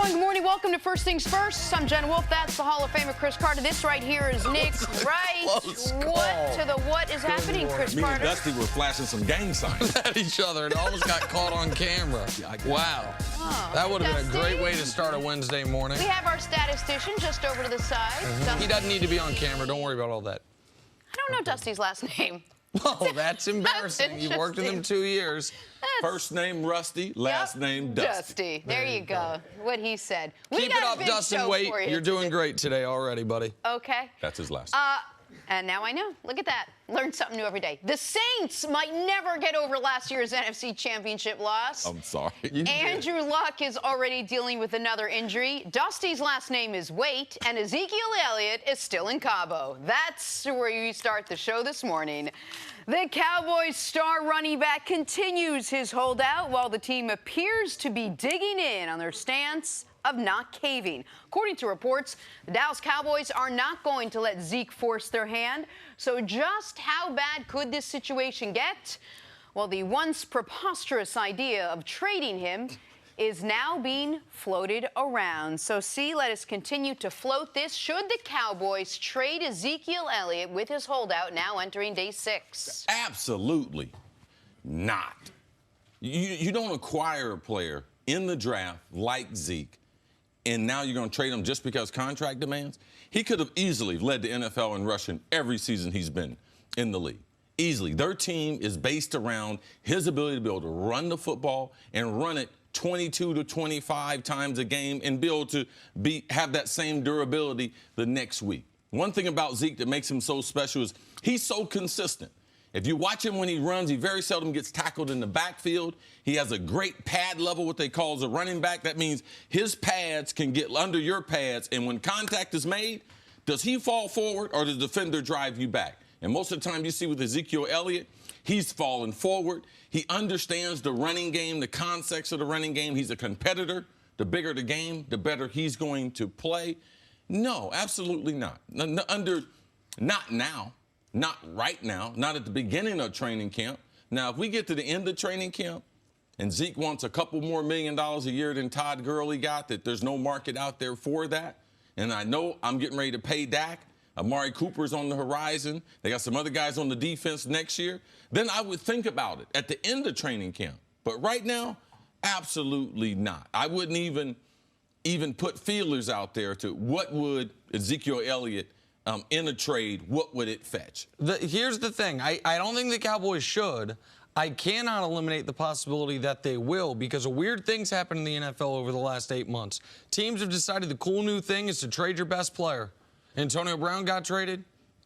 everyone. Good morning. Welcome to First Things First. I'm Jenna Wolfe. That's the Hall of Famer Chris Carter. This right here is Nick Wright. What to the what is happening, Chris Me Carter? and Dusty were flashing some gang signs at each other and almost got caught on camera. Wow. Oh, That would have been a Dusty. great way to start a Wednesday morning. We have our statistician just over to the side. He doesn't need to be on camera. Don't worry about all that. I don't know Dusty's last name. Oh, that's embarrassing. You've worked with him 2 years. First name Rusty, last name Dusty. There you go. What he said. Keep it up, Dustin. Wait, you're doing great today already, buddy. Okay. That's his last And now I know. Look at that. Learn something new every day. The Saints might never get over last year's NFC Championship loss. I'm sorry. Andrew Luck is already dealing with another injury. Dusty's last name is Wait, and Ezekiel Elliott is still in Cabo. That's where you start the show this morning. The Cowboys' star running back continues his holdout while the team appears to be digging in on their stance of not caving. According to reports, the Dallas Cowboys are not going to let Zeke force their hand. So just how bad could this situation get? Well, the once preposterous idea of trading him is now being floated around. So let us continue to float this. Should the Cowboys trade Ezekiel Elliott with his holdout now entering day 6? Absolutely not. You don't acquire a player in the draft like Zeke, and now you're going to trade him just because contract demands? He could have easily led the NFL in rushing every season he's been in the league. Easily. Their team is based around his ability to be able to run the football and run it 22 to 25 times a game and be able to have that same durability the next week. One thing about Zeke that makes him so special is he's so consistent. If you watch him when he runs, he very seldom gets tackled in the backfield. He has a great pad level, what they call as a running back. That means his pads can get under your pads, and when contact is made, does he fall forward or does the defender drive you back? And most of the time you see with Ezekiel Elliott, he's falling forward. He understands the running game, the concepts of the running game. He's a competitor. The bigger the game, the better he's going to play. No, absolutely not. Not now. Not right now. Not at the beginning of training camp. Now, if we get to the end of training camp and Zeke wants a couple more $1 million a year than Todd Gurley got, that there's no market out there for that, and I know I'm getting ready to pay Dak, Amari Cooper's on the horizon, they got some other guys on the defense next year, then I would think about it at the end of training camp. But right now, absolutely not. I wouldn't even put feelers out there to what would Ezekiel Elliott in a trade, what would it fetch? Here's the thing. I don't think the Cowboys should. I cannot eliminate the possibility that they will, because weird things happen in the NFL over the last 8 months. Teams have decided the cool new thing is to trade your best player. Antonio Brown got traded.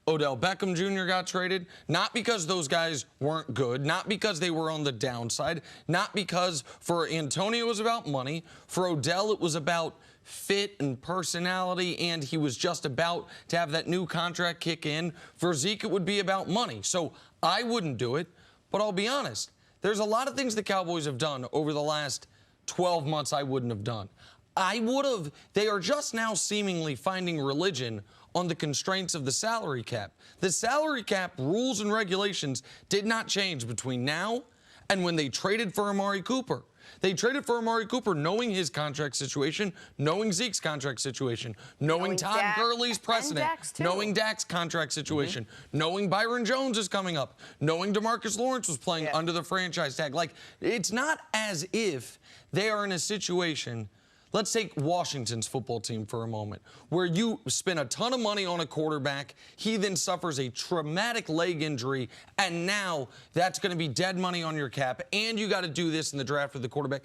Odell Beckham Jr. got traded. Not because those guys weren't good, not because they were on the downside, not because for Antonio it was about money. For Odell it was about fit and personality, and he was just about to have that new contract kick in. For Zeke, it would be about money. So I wouldn't do it, but I'll be honest. There's a lot of things the Cowboys have done over the last 12 months I wouldn't have done. I would have. They are just now seemingly finding religion on the constraints of the salary cap. The salary cap rules and regulations did not change between now and when they traded for Amari Cooper. They traded for Amari Cooper knowing his contract situation, knowing Zeke's contract situation, knowing Todd Gurley's precedent, knowing Dak's contract situation, knowing Byron Jones is coming up, knowing DeMarcus Lawrence was playing under the franchise tag. Like, it's not as if they are in a situation. Let's take Washington's football team for a moment, where you spend a ton of money on a quarterback, he then suffers a traumatic leg injury, and now that's going to be dead money on your cap, and you got to do this in the draft with the quarterback.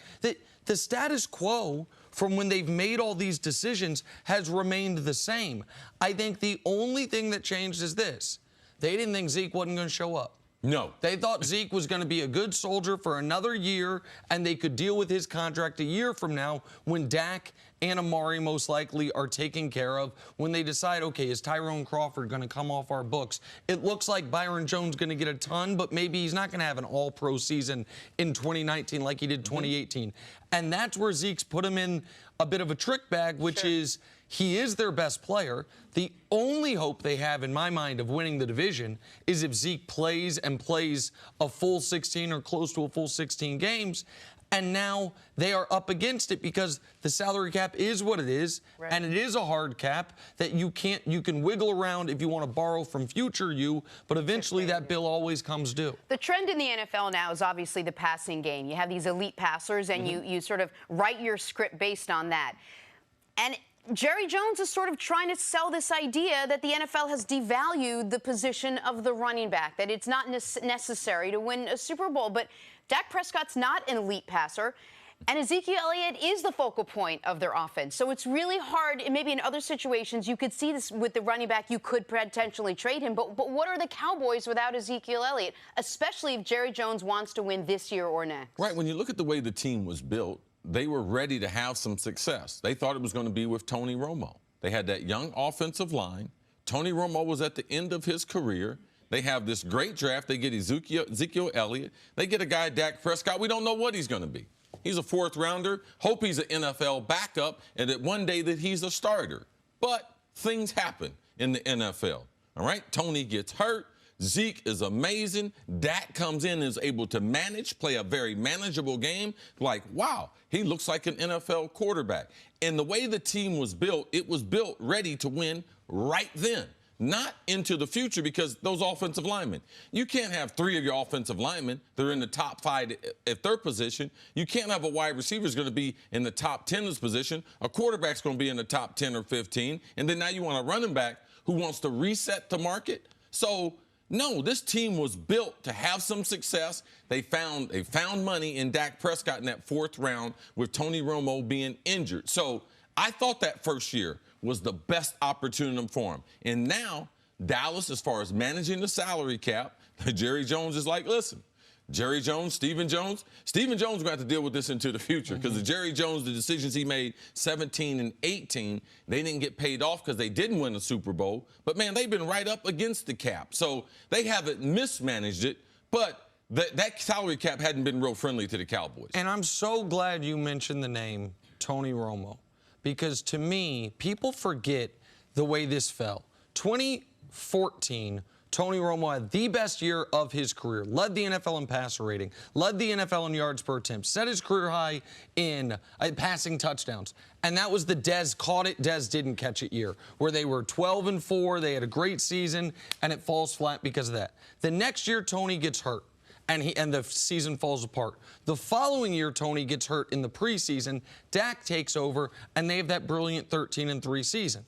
The status quo from when they've made all these decisions has remained the same. I think the only thing that changed is this. They didn't think Zeke wasn't going to show up. No. They thought Zeke was going to be a good soldier for another year, and they could deal with his contract a year from now when Dak and Amari most likely are taken care of, when they decide, okay, is Tyrone Crawford going to come off our books? It looks like Byron Jones going to get a ton, but maybe he's not going to have an all-pro season in 2019 like he did 2018. And that's where Zeke's put him in a bit of a trick bag, which is he is their best player. The only hope they have, in my mind, of winning the division is if Zeke plays and plays a full 16 or close to a full 16 games. And now they are up against it because the salary cap is what it is, right. and it is a hard cap that you can wiggle around if you want to borrow from future you, but eventually that bill always comes due. The trend in the NFL now is obviously the passing game. You have these elite passers, and you sort of write your script based on that. And Jerry Jones is sort of trying to sell this idea that the NFL has devalued the position of the running back, that it's not necessary to win a Super Bowl. But Dak Prescott's not an elite passer, and Ezekiel Elliott is the focal point of their offense. So it's really hard. Maybe in other situations you could see this with the running back. You could potentially trade him. But what are the Cowboys without Ezekiel Elliott, especially if Jerry Jones wants to win this year or next? Right. When you look at the way the team was built, they were ready to have some success. They thought it was going to be with Tony Romo. They had that young offensive line. Tony Romo was at the end of his career. They have this great draft. They get Ezekiel Elliott. They get a guy, Dak Prescott. We don't know what he's going to be. He's a fourth rounder. Hope he's an NFL backup and that one day that he's a starter. But things happen in the NFL. All right? Tony gets hurt. Zeke is amazing. Dak comes in and is able to play a very manageable game. Like, wow, he looks like an NFL quarterback. And the way the team was built, it was built ready to win right then. Not into the future, because those offensive linemen, you can't have 3 of your offensive linemen. They're in the top 5 at their position. You can't have a wide receiver who's going to be in the top 10 of his position. A quarterback's going to be in the top 10 or 15. And then now you want a running back who wants to reset the market. So, no, this team was built to have some success. They found money in Dak Prescott in that 4th round with Tony Romo being injured. So I thought that first year was the best opportunity for him. And now, Dallas, as far as managing the salary cap, Jerry Jones is like, listen, Jerry Jones, Stephen Jones going to have to deal with this into the future, because the Jerry Jones, the decisions he made 17 and 18, they didn't get paid off because they didn't win a Super Bowl. But, man, they've been right up against the cap. So they haven't mismanaged it, but that salary cap hadn't been real friendly to the Cowboys. And I'm so glad you mentioned the name Tony Romo, because to me, people forget the way this fell. 2014, Tony Romo had the best year of his career, led the NFL in passer rating, led the NFL in yards per attempt, set his career high in passing touchdowns. And that was the Dez caught it, Dez didn't catch it year, where they were 12-4, they had a great season, and it falls flat because of that. The next year, Tony gets hurt, and the season falls apart. The following year, Tony gets hurt in the preseason, Dak takes over, and they have that brilliant 13-3 season.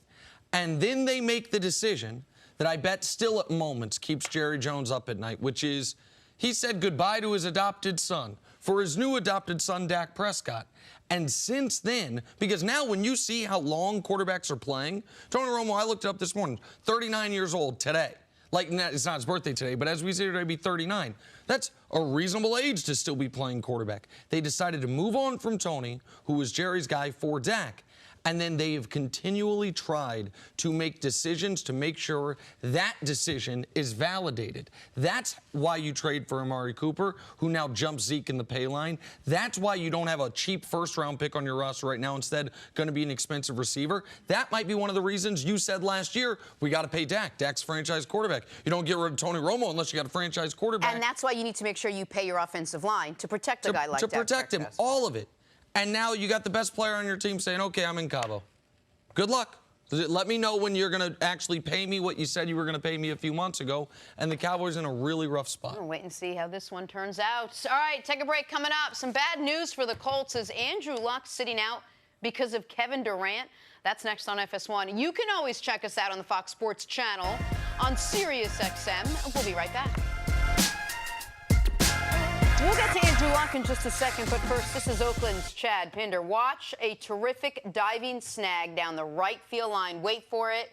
And then they make the decision that I bet still at moments keeps Jerry Jones up at night, which is he said goodbye to his adopted son for his new adopted son, Dak Prescott. And since then, because now when you see how long quarterbacks are playing, Tony Romo, I looked it up this morning, 39 years old today. Like, it's not his birthday today, but as we say today, he'd be 39. That's a reasonable age to still be playing quarterback. They decided to move on from Tony, who was Jerry's guy, for Dak. And then they have continually tried to make decisions to make sure that decision is validated. That's why you trade for Amari Cooper, who now jumps Zeke in the pay line. That's why you don't have a cheap first-round pick on your roster right now, instead going to be an expensive receiver. That might be one of the reasons you said last year, we got to pay Dak. Dak's franchise quarterback. You don't get rid of Tony Romo unless you got a franchise quarterback. And that's why you need to make sure you pay your offensive line to protect a guy like Dak. To protect him, all of it. And now you got the best player on your team saying, okay, I'm in Cabo. Good luck. Let me know when you're going to actually pay me what you said you were going to pay me a few months ago. And the Cowboys in a really rough spot. We'll wait and see how this one turns out. All right, take a break. Coming up, some bad news for the Colts as Andrew Luck sitting out because of Kevin Durant. That's next on FS1. You can always check us out on the Fox Sports channel on SiriusXM. We'll be right back. We'll get to Andrew Luck in just a second, but first, this is Oakland's Chad Pinder. Watch a terrific diving snag down the right field line. Wait for it.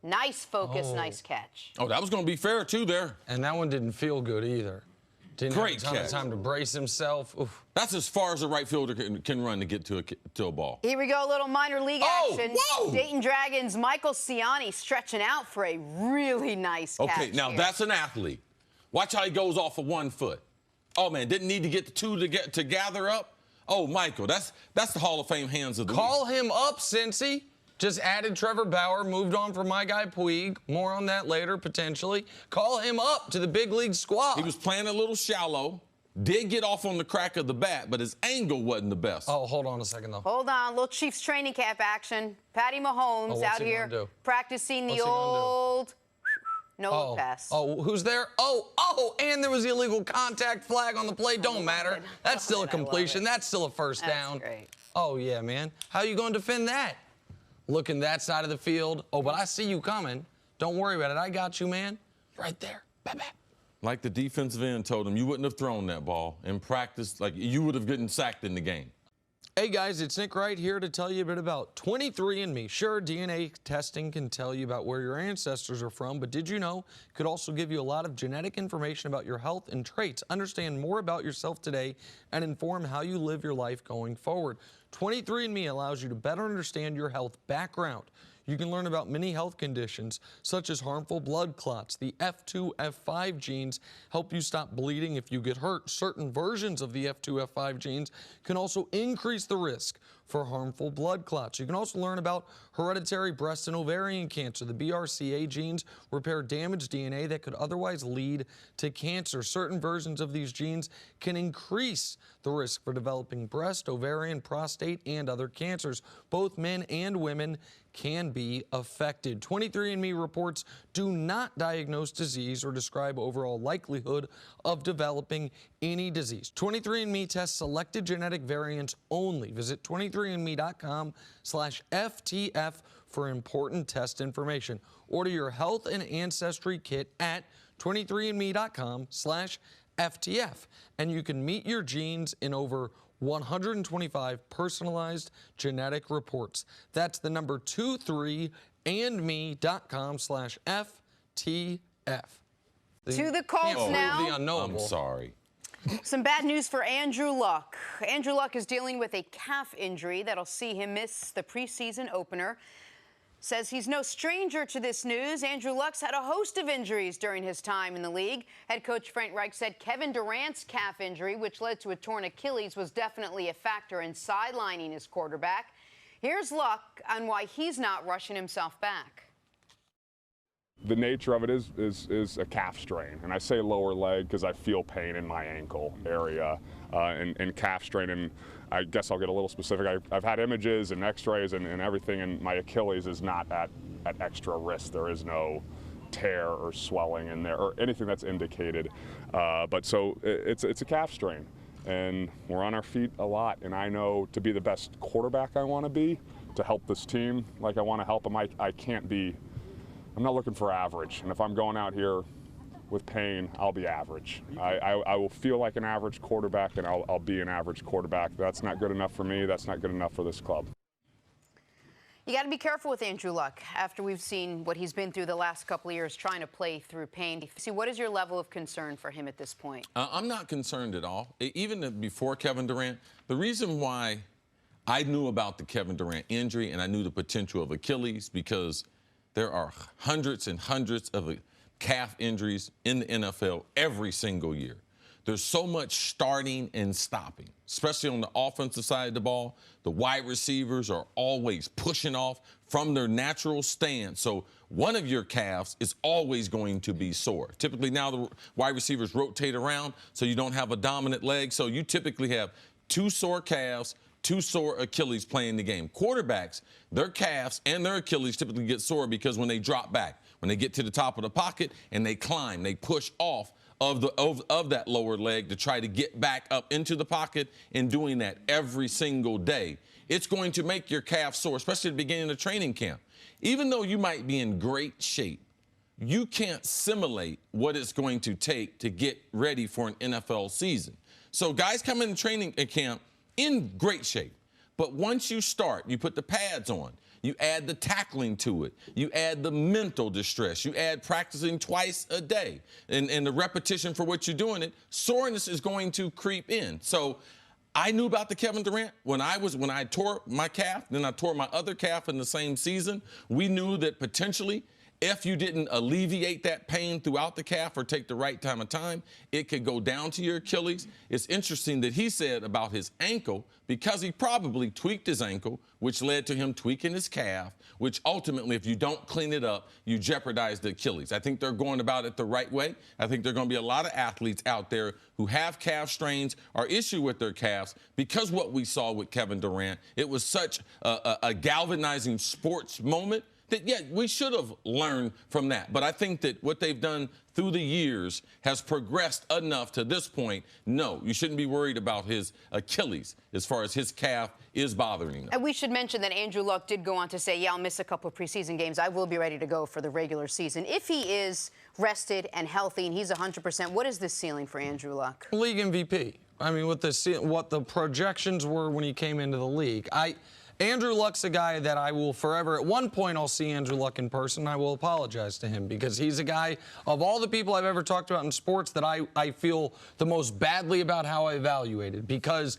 Nice focus, nice catch. Oh, that was going to be fair, too, there. And that one didn't feel good either. Didn't Great have a ton catch. of time to brace himself. Oof. That's as far as a right fielder can run to get to a ball. Here we go, a little minor league action. Whoa! Dayton Dragons' Michael Ciani stretching out for a really nice catch. Okay, now here. that's an athlete. Watch how he goes off of 1 foot. Oh, man, didn't need to get the two to gather up. Oh, Michael, that's the Hall of Fame hands of the Call him up, Cincy. Just added Trevor Bauer, moved on from my guy Puig. More on that later, potentially. Call him up to the big league squad. He was playing a little shallow. Did get off on the crack of the bat, but his angle wasn't the best. Oh, hold on a second, though. Hold on, little Chiefs training camp action. Patty Mahomes out here practicing the old no-look pass. Oh, who's there? Oh, and there was the illegal contact flag on the play. Don't matter. That's still a completion. That's still a first down. That's great. Oh, yeah, man. How you going to defend that? Looking that side of the field. Oh, but I see you coming. Don't worry about it. I got you, man. Right there. Bam, bam. Like the defensive end told him, you wouldn't have thrown that ball in practice. Like, you would have gotten sacked in the game. Hey guys, it's Nick Wright here to tell you a bit about 23andMe. Sure, DNA testing can tell you about where your ancestors are from, but did you know it could also give you a lot of genetic information about your health and traits? Understand more about yourself today and inform how you live your life going forward. 23andMe allows you to better understand your health background. You can learn about many health conditions, such as harmful blood clots. The F2, F5 genes help you stop bleeding if you get hurt. Certain versions of the F2, F5 genes can also increase the risk for harmful blood clots. You can also learn about hereditary breast and ovarian cancer. The BRCA genes repair damaged DNA that could otherwise lead to cancer. Certain versions of these genes can increase the risk for developing breast, ovarian, prostate, and other cancers. Both men and women can be affected. 23andMe reports do not diagnose disease or describe overall likelihood of developing any disease. 23andMe tests selected genetic variants only. Visit 23andme.com/FTF for important test information. Order your health and ancestry kit at 23andme.com/FTF, and you can meet your genes in over 125 personalized genetic reports. That's the number 23andme.com/FTF. To the Colts now. The unknowable. I'm sorry. Some bad news for Andrew Luck. Andrew Luck is dealing with a calf injury that'll see him miss the preseason opener. Says he's no stranger to this news. Andrew Luck's had a host of injuries during his time in the league. Head coach Wright said Kevin Durant's calf injury, which led to a torn Achilles, was definitely a factor in sidelining his quarterback. Here's Luck on why he's not rushing himself back. The nature of it is a calf strain, and I say lower leg because I feel pain in my ankle area and calf strain, and I guess I'll get a little specific. I've had images and x-rays and everything, and my Achilles is not at extra risk. There is no tear or swelling in there or anything that's indicated, but so it's a calf strain, and we're on our feet a lot, and I know to be the best quarterback I want to be, to help this team like I want to help them, I can't be. I'm not looking for average, and if I'm going out here with pain, I'll be average. I will feel like an average quarterback, and I'll be an average quarterback. That's not good enough for me. That's not good enough for this club. You got to be careful with Andrew Luck after we've seen what he's been through the last couple of years trying to play through pain. See, what is your level of concern for him at this point? I'm not concerned at all. Even before Kevin Durant, the reason why I knew about the Kevin Durant injury and I knew the potential of Achilles, because there are hundreds and hundreds of calf injuries in the NFL every single year. There's so much starting and stopping, especially on the offensive side of the ball. The wide receivers are always pushing off from their natural stance. So one of your calves is always going to be sore. Typically now the wide receivers rotate around so you don't have a dominant leg. So you typically have two sore calves, two sore Achilles playing the game. Quarterbacks, their calves and their Achilles typically get sore because when they drop back, when they get to the top of the pocket and they climb, they push off of that lower leg to try to get back up into the pocket, and doing that every single day, it's going to make your calf sore, especially at the beginning of training camp. Even though you might be in great shape, you can't simulate what it's going to take to get ready for an NFL season. So guys come in training camp in great shape. But once you start, you put the pads on, you add the tackling to it, you add the mental distress, you add practicing twice a day, and the repetition for what you're doing it, soreness is going to creep in. So I knew about the Kevin Durant when I tore my calf, then I tore my other calf in the same season. We knew that potentially if you didn't alleviate that pain throughout the calf or take the right time, it could go down to your Achilles. It's interesting that he said about his ankle, because he probably tweaked his ankle, which led to him tweaking his calf, which ultimately, if you don't clean it up, you jeopardize the Achilles. I think they're going about it the right way. I think there are going to be a lot of athletes out there who have calf strains or issue with their calves because what we saw with Kevin Durant, it was such a galvanizing sports moment that, yeah, we should have learned from that. But I think that what they've done through the years has progressed enough to this point. No, you shouldn't be worried about his Achilles as far as his calf is bothering him. And we should mention that Andrew Luck did go on to say, yeah, I'll miss a couple of preseason games. I will be ready to go for the regular season. If he is rested and healthy and he's 100%, what is the ceiling for Andrew Luck? League MVP. I mean, what the projections were when he came into the league. Andrew Luck's a guy that I will forever, at one point I'll see Andrew Luck in person. I will apologize to him because he's a guy, of all the people I've ever talked about in sports, that I feel the most badly about how I evaluated, because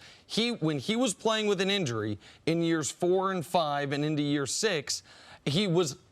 when he was playing with an injury in years 4 and 5 and into year 6, he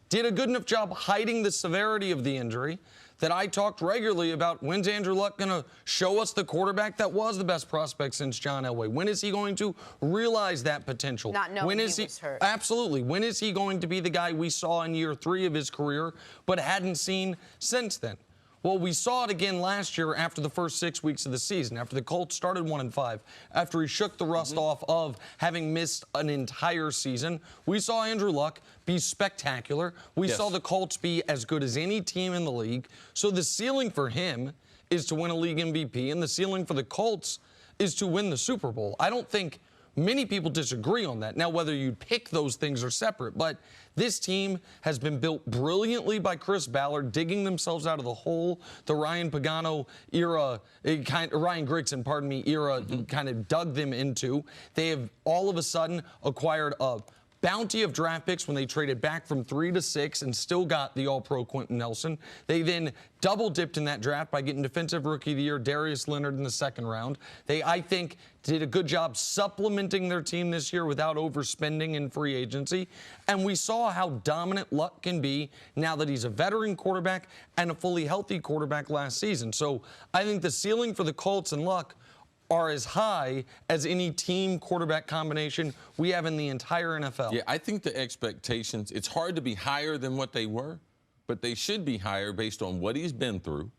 did a good enough job hiding the severity of the injury that I talked regularly about. When's Andrew Luck going to show us the quarterback that was the best prospect since John Elway? When is he going to realize that potential? Not knowing when he is was hurt. Absolutely. When is he going to be the guy we saw in year 3 of his career but hadn't seen since then? Well, we saw it again last year after the first 6 weeks of the season, after the Colts started 1-5, after he shook the rust off of having missed an entire season. We saw Andrew Luck be spectacular. We saw the Colts be as good as any team in the league. So the ceiling for him is to win a league MVP, and the ceiling for the Colts is to win the Super Bowl. I don't think many people disagree on that. Now, whether you pick those things are separate, but this team has been built brilliantly by Chris Ballard, digging themselves out of the hole the Ryan Pagano era, Ryan Grigson, pardon me, era kind of dug them into. They have all of a sudden acquired a bounty of draft picks when they traded back from 3 to 6 and still got the All-Pro Quentin Nelson. They then double-dipped in that draft by getting Defensive Rookie of the Year Darius Leonard in the 2nd round. They, I think, did a good job supplementing their team this year without overspending in free agency. And we saw how dominant Luck can be now that he's a veteran quarterback and a fully healthy quarterback last season. So I think the ceiling for the Colts and Luck are as high as any team quarterback combination we have in the entire NFL. Yeah, I think the expectations, it's hard to be higher than what they were, but they should be higher based on what he's been through,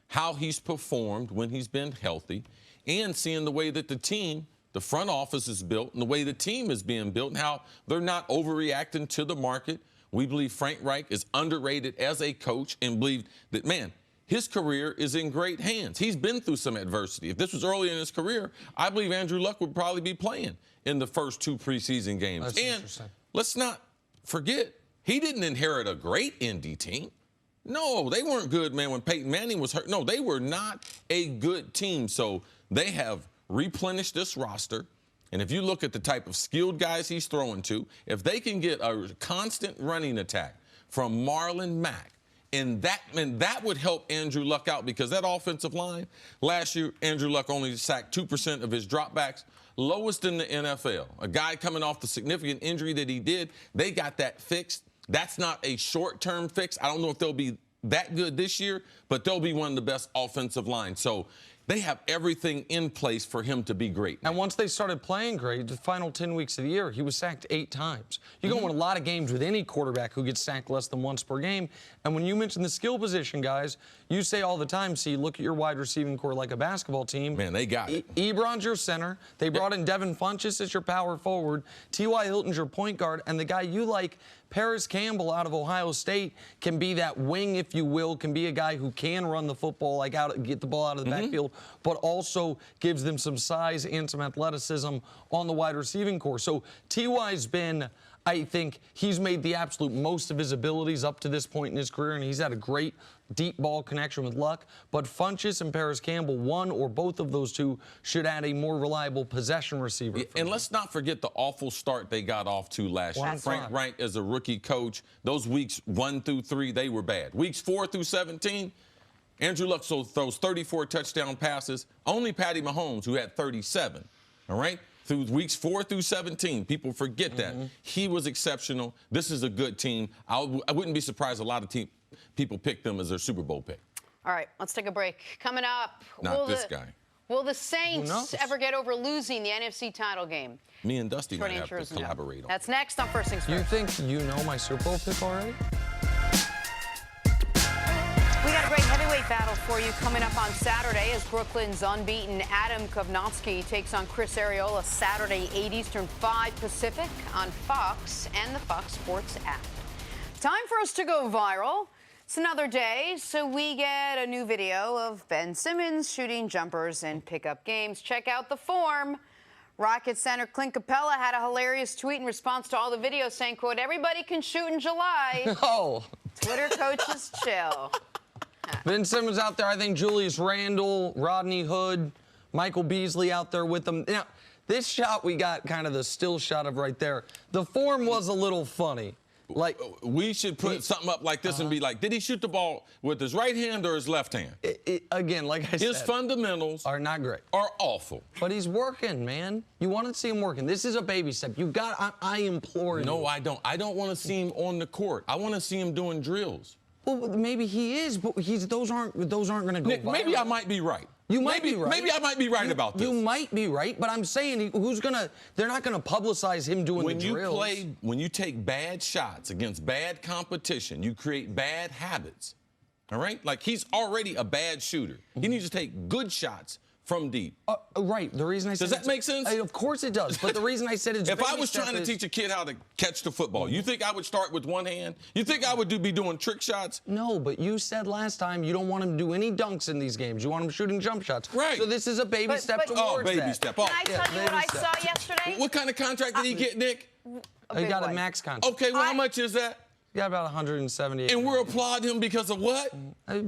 how he's performed when he's been healthy, and seeing the way that the team, the front office is built, and the way the team is being built, and how they're not overreacting to the market. We believe Frank Wright is underrated as a coach and believe that, man, his career is in great hands. He's been through some adversity. If this was early in his career, I believe Andrew Luck would probably be playing in the first 2 preseason games. That's and interesting. Let's not forget, he didn't inherit a great Indy team. No, they weren't good, man, when Peyton Manning was hurt. No, they were not a good team. So they have replenished this roster. And if you look at the type of skilled guys he's throwing to, if they can get a constant running attack from Marlon Mack, and that would help Andrew Luck out, because that offensive line, last year, Andrew Luck only sacked 2% of his dropbacks, lowest in the NFL. A guy coming off the significant injury that he did, they got that fixed. That's not a short-term fix. I don't know if they'll be that good this year, but they'll be one of the best offensive lines. So they have everything in place for him to be great. And once they started playing great, the final 10 weeks of the year, he was sacked 8 times. You go win a lot of games with any quarterback who gets sacked less than once per game. And when you mention the skill position guys, you say all the time, see, look at your wide receiving core like a basketball team. Man, they got it. Ebron's your center. They brought in Devin Funchess as your power forward. T.Y. Hilton's your point guard. And the guy you like, Paris Campbell out of Ohio State, can be that wing, if you will, can be a guy who can run the football, like get the ball out of the backfield, but also gives them some size and some athleticism on the wide receiving core. So T.Y.'s been, I think, he's made the absolute most of his abilities up to this point in his career, and he's had a great deep ball connection with Luck. But Funchess and Paris Campbell, one or both of those two, should add a more reliable possession receiver. And let's not forget the awful start they got off to last year. Frank Wright, as a rookie coach, those weeks 1 through 3, they were bad. Weeks 4 through 17, Andrew Luck throws 34 touchdown passes. Only Patty Mahomes, who had 37. All right? through weeks 4 through 17. People forget that. He was exceptional. This is a good team. I wouldn't be surprised a lot of people pick them as their Super Bowl pick. All right, let's take a break. Coming up, Not this guy. Will the Saints ever get over losing the NFC title game? Me and Dusty Short might have answer to is no. collaborate on. That's next on First Things First. You think you know my Super Bowl pick already? We got a great heavyweight battle for you coming up on Saturday as Brooklyn's unbeaten Adam Kovnowski takes on Chris Arreola Saturday, 8 Eastern, 5 Pacific on Fox and the Fox Sports app. Time for us to go viral. It's another day, so we get a new video of Ben Simmons shooting jumpers in pickup games. Check out the form. Rocket center Clint Capella had a hilarious tweet in response to all the videos saying, quote, "Everybody can shoot in July." Oh. Twitter coaches chill. Ben Simmons out there. I think Julius Randle, Rodney Hood, Michael Beasley out there with them. Now, this shot we got kind of the still shot of right there. The form was a little funny. Like, we should put something up like this and be like, did he shoot the ball with his right hand or his left hand? Again, like I said, His fundamentals are not great. Are awful. But he's working, man. You want to see him working. This is a baby step. You got. I implore you. No, I don't. I don't want to see him on the court. I want to see him doing drills. Well, maybe he is, but those aren't going to go Nick, viral. maybe I might be right. You might be right. Maybe I might be right about this. You might be right, but I'm saying they're not gonna publicize him doing the drills. When you take bad shots against bad competition, you create bad habits. All right? Like, he's already a bad shooter. He needs to take good shots from deep. Right. The reason I said does that make sense? Of course it does. But the reason I said it's if I was trying to teach a kid how to catch the football, you think I would start with one hand? You think I would be doing trick shots? No, but you said last time you don't want him to do any dunks in these games. You want him shooting jump shots. Right. So this is a baby step towards baby that. step. Can I tell you what I saw yesterday? What kind of contract did he get, Nick? He got a max contract. Okay, well, how much is that? He got about 178. And we're applauding him because of what?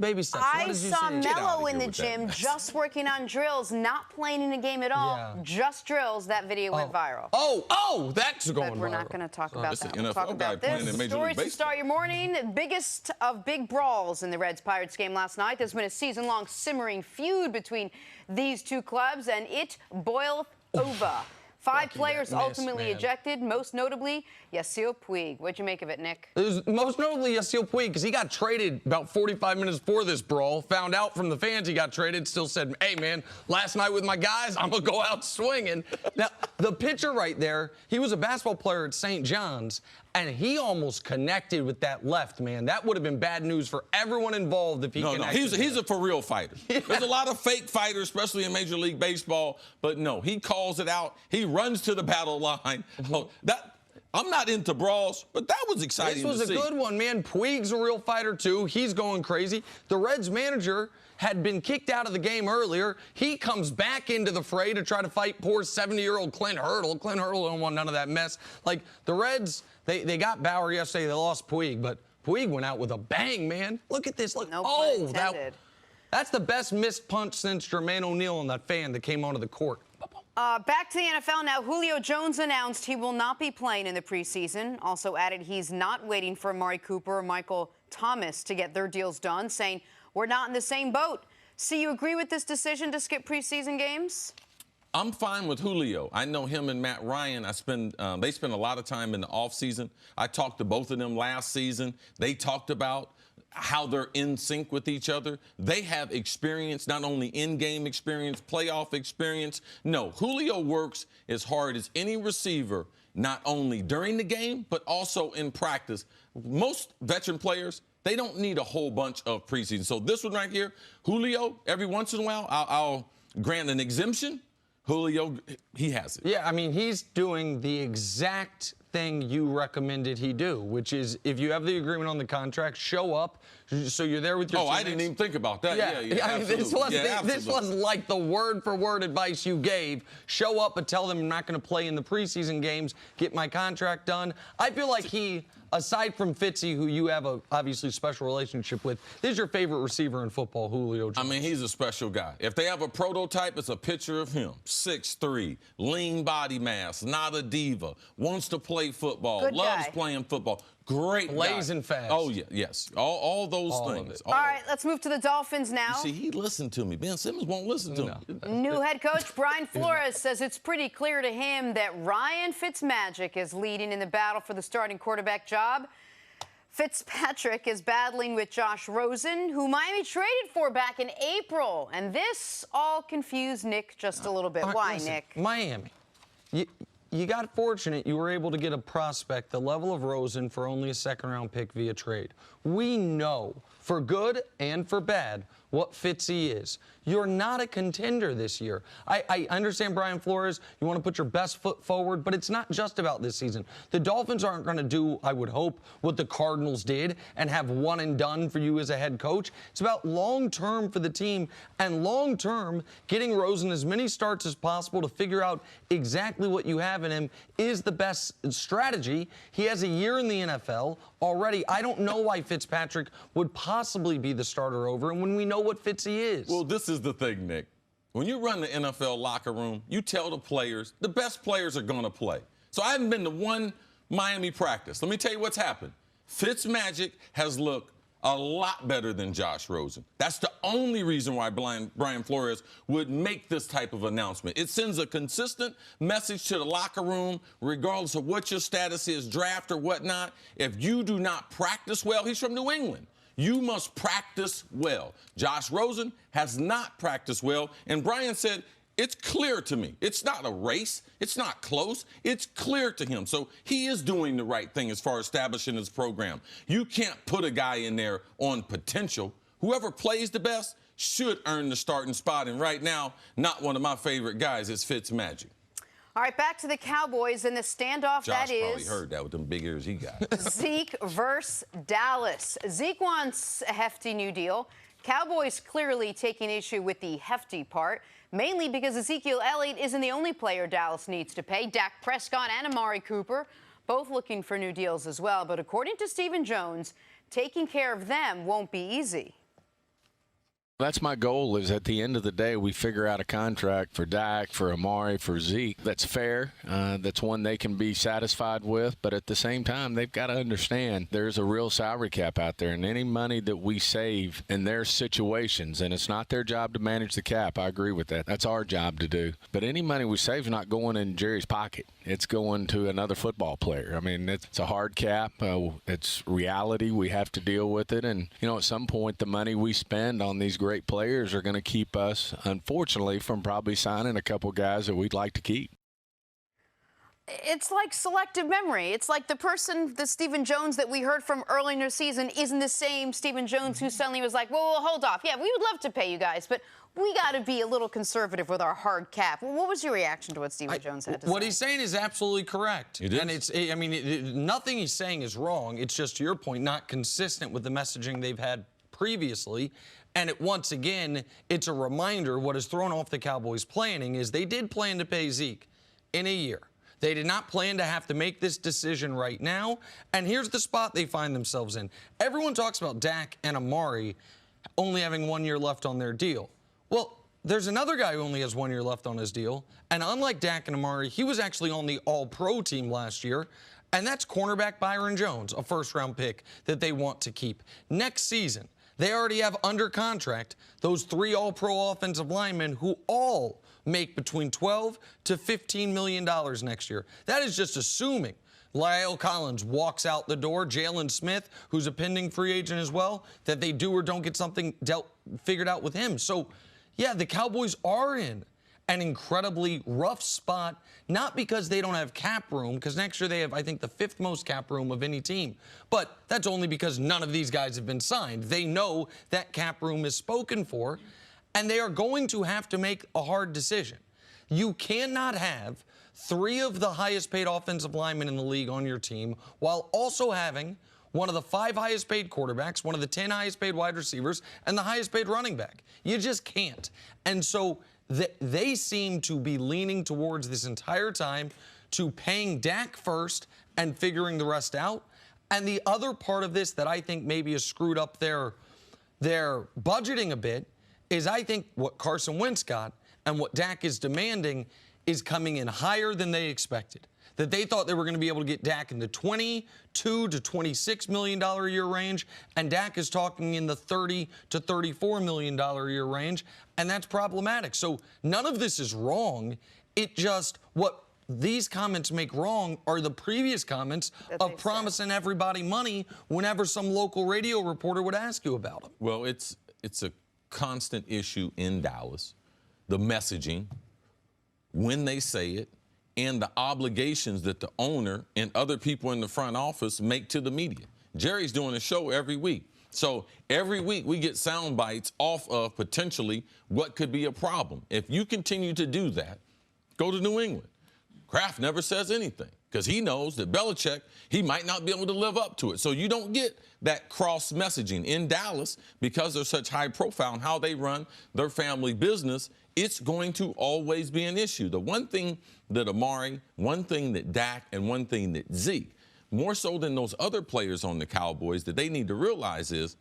Baby steps. I saw Mello in the gym just working on drills, not playing in a game at all, just drills. That video went viral. Oh, that's going viral. But we're not going to talk about that. We'll NFL talk about guy playing this. in Major Stories League to start your morning. Biggest of big brawls in the Reds-Pirates game last night. There's been a season-long simmering feud between these two clubs, and it boiled over. 5 players ultimately ejected, most notably Yasiel Puig. What'd you make of it, Nick? It was most notably Yasiel Puig, because he got traded about 45 minutes before this brawl. Found out from the fans he got traded. Still said, hey, man, last night with my guys, I'm going to go out swinging. Now, the pitcher right there, he was a basketball player at St. John's, and he almost connected with that left, man. That would have been bad news for everyone involved if he connected. No, he's a for-real fighter. Yeah. There's a lot of fake fighters, especially in Major League Baseball, but no, he calls it out. He runs to the battle line. I'm not into brawls, but that was exciting to see. This was a good one, man. Puig's a real fighter, too. He's going crazy. The Reds manager had been kicked out of the game earlier. He comes back into the fray to try to fight poor 70-year-old Clint Hurdle. Clint Hurdle don't want none of that mess. Like, the Reds, they got Bauer yesterday. They lost Puig, but Puig went out with a bang, man. Look at this. Look. No pun intended. That's the best missed punch since Jermaine O'Neal and that fan that came onto the court. Back to the NFL now. Julio Jones announced he will not be playing in the preseason. Also added he's not waiting for Amari Cooper or Michael Thomas to get their deals done, saying we're not in the same boat. So you agree with this decision to skip preseason games? I'm fine with Julio. I know him and Matt Ryan. They spend a lot of time in the offseason. I talked to both of them last season. They talked about how they're in sync with each other. They have experience, not only in-game experience, playoff experience. No, Julio works as hard as any receiver, not only during the game, but also in practice. Most veteran players, they don't need a whole bunch of preseason. So this one right here, Julio, every once in a while, I'll grant an exemption. Julio, he has it. Yeah, I mean, he's doing the exact thing you recommended he do, which is if you have the agreement on the contract, show up so you're there with your teammates. I didn't even think about that. Yeah, I mean, this was like the word-for-word advice you gave. Show up, but tell them I'm not going to play in the preseason games, get my contract done. I feel like he, aside from Fitzy, who you have a obviously special relationship with, this is your favorite receiver in football, Julio Jones. I mean, he's a special guy. If they have a prototype, it's a picture of him. 6'3", lean body mass, not a diva, wants to play football, loves playing football. Great blazing guy. fast. Oh, yeah, yes. All those All of things. it. All right, let's move to the Dolphins now. See, he listened to me. Ben Simmons won't listen to me. New head coach Brian Flores says it's pretty clear to him that Ryan Fitzmagic is leading in the battle for the starting quarterback job. Fitzpatrick is battling with Josh Rosen, who Miami traded for back in April. And this all confused Nick just a little bit. Why, Listen, Nick? Miami. You got fortunate. You were able to get a prospect the level of Rosen for only a second-round pick via trade. We know, for good and for bad, what Fitzy is. You're not a contender this year. I understand, Brian Flores, you want to put your best foot forward, but it's not just about this season. The Dolphins aren't going to do, I would hope, what the Cardinals did and have one and done for you as a head coach. It's about long-term for the team and long-term getting Rosen as many starts as possible to figure out exactly what you have in him is the best strategy. He has a year in the NFL already. I don't know why Fitzpatrick would possibly be the starter over him when we know what Fitzy is. Well, this is the thing, Nick. When you run the NFL locker room, you tell the players, the best players are going to play. So I haven't been to one Miami practice. Let me tell you what's happened. Fitzmagic has looked a lot better than Josh Rosen. That's the only reason why Brian Flores would make this type of announcement. It sends a consistent message to the locker room, regardless of what your status is, draft or whatnot. If you do not practice well, he's from New England. You must practice well. Josh Rosen has not practiced well, and Brian said, it's clear to me. It's not a race. It's not close. It's clear to him. So he is doing the right thing as far as establishing his program. You can't put a guy in there on potential. Whoever plays the best should earn the starting spot, and right now, not one of my favorite guys is Fitzmagic. All right, back to the Cowboys and the standoff Josh that is. probably heard that with them big ears he got. Zeke versus Dallas. Zeke wants a hefty new deal. Cowboys clearly taking issue with the hefty part, mainly because Ezekiel Elliott isn't the only player Dallas needs to pay. Dak Prescott and Amari Cooper both looking for new deals as well. But according to Stephen Jones, taking care of them won't be easy. That's my goal, is at the end of the day, we figure out a contract for Dak, for Amari, for Zeke that's fair, that's one they can be satisfied with. But at the same time, they've got to understand there's a real salary cap out there, and any money that we save in their situations, and it's not their job to manage the cap, I agree with that. That's our job to do. But any money we save is not going in Jerry's pocket. It's going to another football player. I mean, it's a hard cap. It's reality. We have to deal with it. And, you know, at some point, the money we spend on these great players are going to keep us, unfortunately, from probably signing a couple guys that we'd like to keep. It's like selective memory. It's like the Stephen Jones that we heard from early in the season isn't the same Stephen Jones who suddenly was like, well, hold off. Yeah, we would love to pay you guys, but we got to be a little conservative with our hard cap. What was your reaction to what Stephen Jones had to say? What he's saying is absolutely correct. It is. And I mean, nothing he's saying is wrong. It's just, to your point, not consistent with the messaging they've had previously. And once again, it's a reminder what has thrown off the Cowboys' planning is they did plan to pay Zeke in a year. They did not plan to have to make this decision right now. And here's the spot they find themselves in. Everyone talks about Dak and Amari only having 1 year left on their deal. Well, there's another guy who only has 1 year left on his deal. And unlike Dak and Amari, he was actually on the All-Pro team last year. And that's cornerback Byron Jones, a first-round pick that they want to keep. Next season, they already have under contract those 3 All-Pro offensive linemen who all make between $12 to $15 million next year. That is just assuming La'el Collins walks out the door, Jalen Smith, who's a pending free agent as well, that they do or don't get something figured out with him. So, yeah, the Cowboys are in an incredibly rough spot, not because they don't have cap room, because next year they have, I think, the 5th most cap room of any team. But that's only because none of these guys have been signed. They know that cap room is spoken for, and they are going to have to make a hard decision. You cannot have 3 of the highest paid offensive linemen in the league on your team while also having one of the 5 highest paid quarterbacks, one of the 10 highest paid wide receivers, and the highest paid running back. You just can't. And so they seem to be leaning towards this entire time to paying Dak first and figuring the rest out. And the other part of this that I think maybe has screwed up their budgeting a bit is I think what Carson Wentz got and what Dak is demanding is coming in higher than they expected. that they thought they were going to be able to get Dak in the $22 to $26 million a year range, and Dak is talking in the $30 to $34 million a year range, and that's problematic. So none of this is wrong. It just, what these comments make wrong are the previous comments of promising everybody money whenever some local radio reporter would ask you about them. Well, it's a constant issue in Dallas, the messaging, when they say it, and the obligations that the owner and other people in the front office make to the media. Jerry's doing a show every week. So every week we get sound bites off of potentially what could be a problem. If you continue to do that, go to New England. Kraft never says anything because he knows that Belichick, he might not be able to live up to it. So you don't get that cross messaging in Dallas because they're such high profile and how they run their family business. It's going to always be an issue. The one thing that Amari, one thing that Dak, and one thing that Zeke, more so than those other players on the Cowboys, that they need to realize is,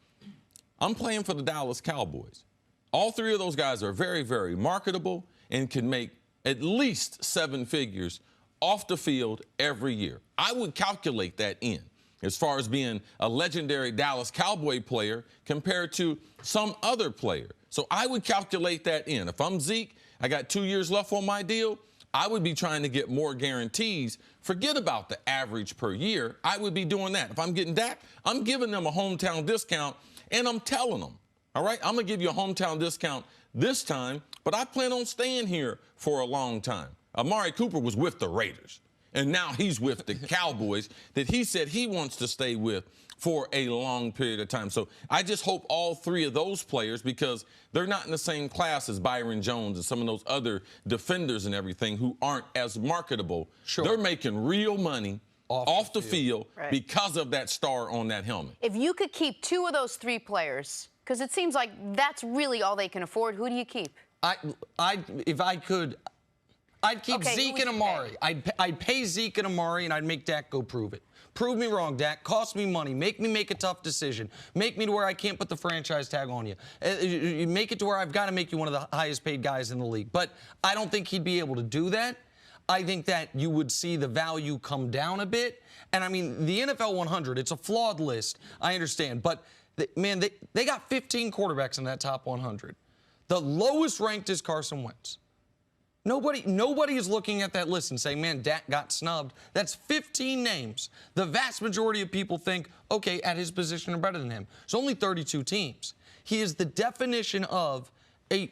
I'm playing for the Dallas Cowboys. All three of those guys are very, very marketable and can make at least 7 figures off the field every year. I would calculate that in as far as being a legendary Dallas Cowboy player compared to some other player. So I would calculate that in. If I'm Zeke, I got 2 years left on my deal, I would be trying to get more guarantees. Forget about the average per year. I would be doing that. If I'm getting Dak, I'm giving them a hometown discount, and I'm telling them, all right, I'm going to give you a hometown discount this time, but I plan on staying here for a long time. Amari Cooper was with the Raiders, and now he's with the Cowboys that he said he wants to stay with for a long period of time. So I just hope all three of those players, because they're not in the same class as Byron Jones and some of those other defenders and everything who aren't as marketable. Sure. They're making real money off the field right, because of that star on that helmet. If you could keep 2 of those 3 players, because it seems like that's really all they can afford, who do you keep? If I could, I'd keep Zeke and Amari. I'd pay Zeke and Amari, and I'd make Dak go prove it. Prove me wrong, Dak. Cost me money. Make me make a tough decision. Make me to where I can't put the franchise tag on you. Make it to where I've got to make you one of the highest paid guys in the league. But I don't think he'd be able to do that. I think that you would see the value come down a bit. And, I mean, the NFL 100, it's a flawed list. I understand. But, man, they got 15 quarterbacks in that top 100. The lowest ranked is Carson Wentz. Nobody is looking at that list and saying, man, Dak got snubbed. That's 15 names. The vast majority of people think, okay, at his position are better than him. There's only 32 teams. He is the definition of a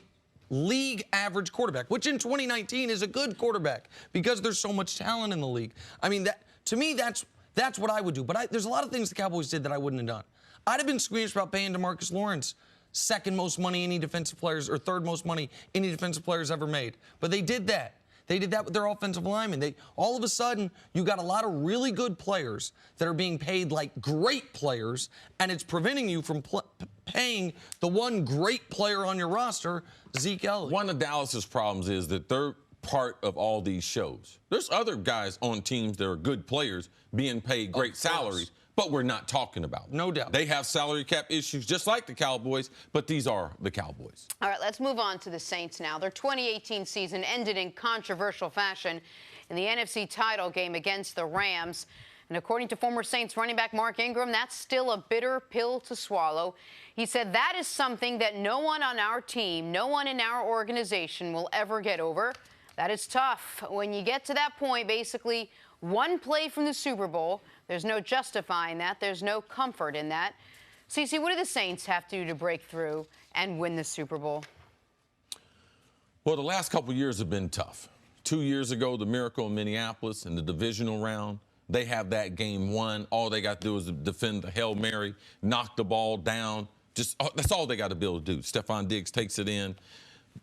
league average quarterback, which in 2019 is a good quarterback because there's so much talent in the league. I mean, to me, that's what I would do. But there's a lot of things the Cowboys did that I wouldn't have done. I'd have been squeamish about paying DeMarcus Lawrence second most money any defensive players, or third most money any defensive players ever made. But they did that. They did that with their offensive linemen. All of a sudden, you got a lot of really good players that are being paid like great players, and it's preventing you from paying the one great player on your roster, Zeke Elliott. One of Dallas's problems is that they're part of all these shows. There's other guys on teams that are good players being paid great salaries, but we're not talking about. No doubt. They have salary cap issues just like the Cowboys, but these are the Cowboys. All right, let's move on to the Saints now. Their 2018 season ended in controversial fashion in the NFC title game against the Rams. And according to former Saints running back Mark Ingram, that's still a bitter pill to swallow. He said that is something that no one on our team, no one in our organization will ever get over. That is tough. When you get to that point, basically, one play from the Super Bowl, there's no justifying that. There's no comfort in that. CeCe, what do the Saints have to do to break through and win the Super Bowl? Well, the last couple years have been tough. 2 years ago, the miracle in Minneapolis in the divisional round, they have that game won. All they got to do is defend the Hail Mary, knock the ball down. That's all they got to be able to do. Stephon Diggs takes it in.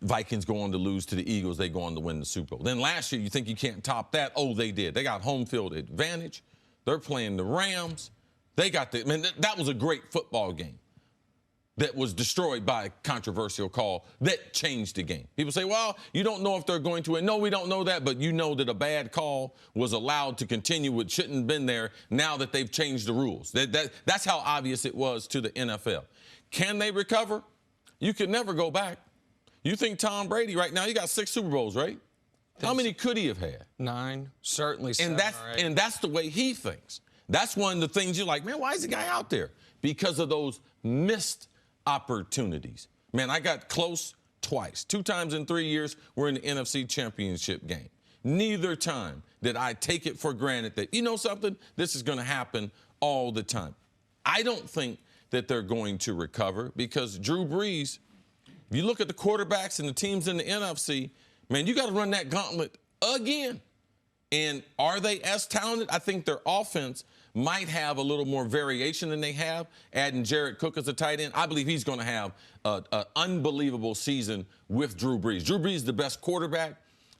Vikings go on to lose to the Eagles. They go on to win the Super Bowl. Then last year, you think you can't top that. Oh, they did. They got home field advantage. They're playing the Rams. They got that was a great football game that was destroyed by a controversial call that changed the game. People say, well, you don't know if they're going to. And no, we don't know that, but you know that a bad call was allowed to continue what shouldn't have been there now that they've changed the rules. That's how obvious it was to the NFL. Can they recover? You can never go back. You think Tom Brady right now, he got 6 Super Bowls, right? How many could he have had? 9, certainly 7 or 8. And that's the way he thinks. That's one of the things you're like, man, why is the guy out there? Because of those missed opportunities. Man, I got close twice. 2 times in 3 years, we're in the NFC Championship game. Neither time did I take it for granted that, you know something, this is going to happen all the time. I don't think that they're going to recover because Drew Brees, if you look at the quarterbacks and the teams in the NFC, man, you got to run that gauntlet again. And are they as talented? I think their offense might have a little more variation than they have. Adding Jared Cook as a tight end, I believe he's going to have an unbelievable season with Drew Brees. Drew Brees is the best quarterback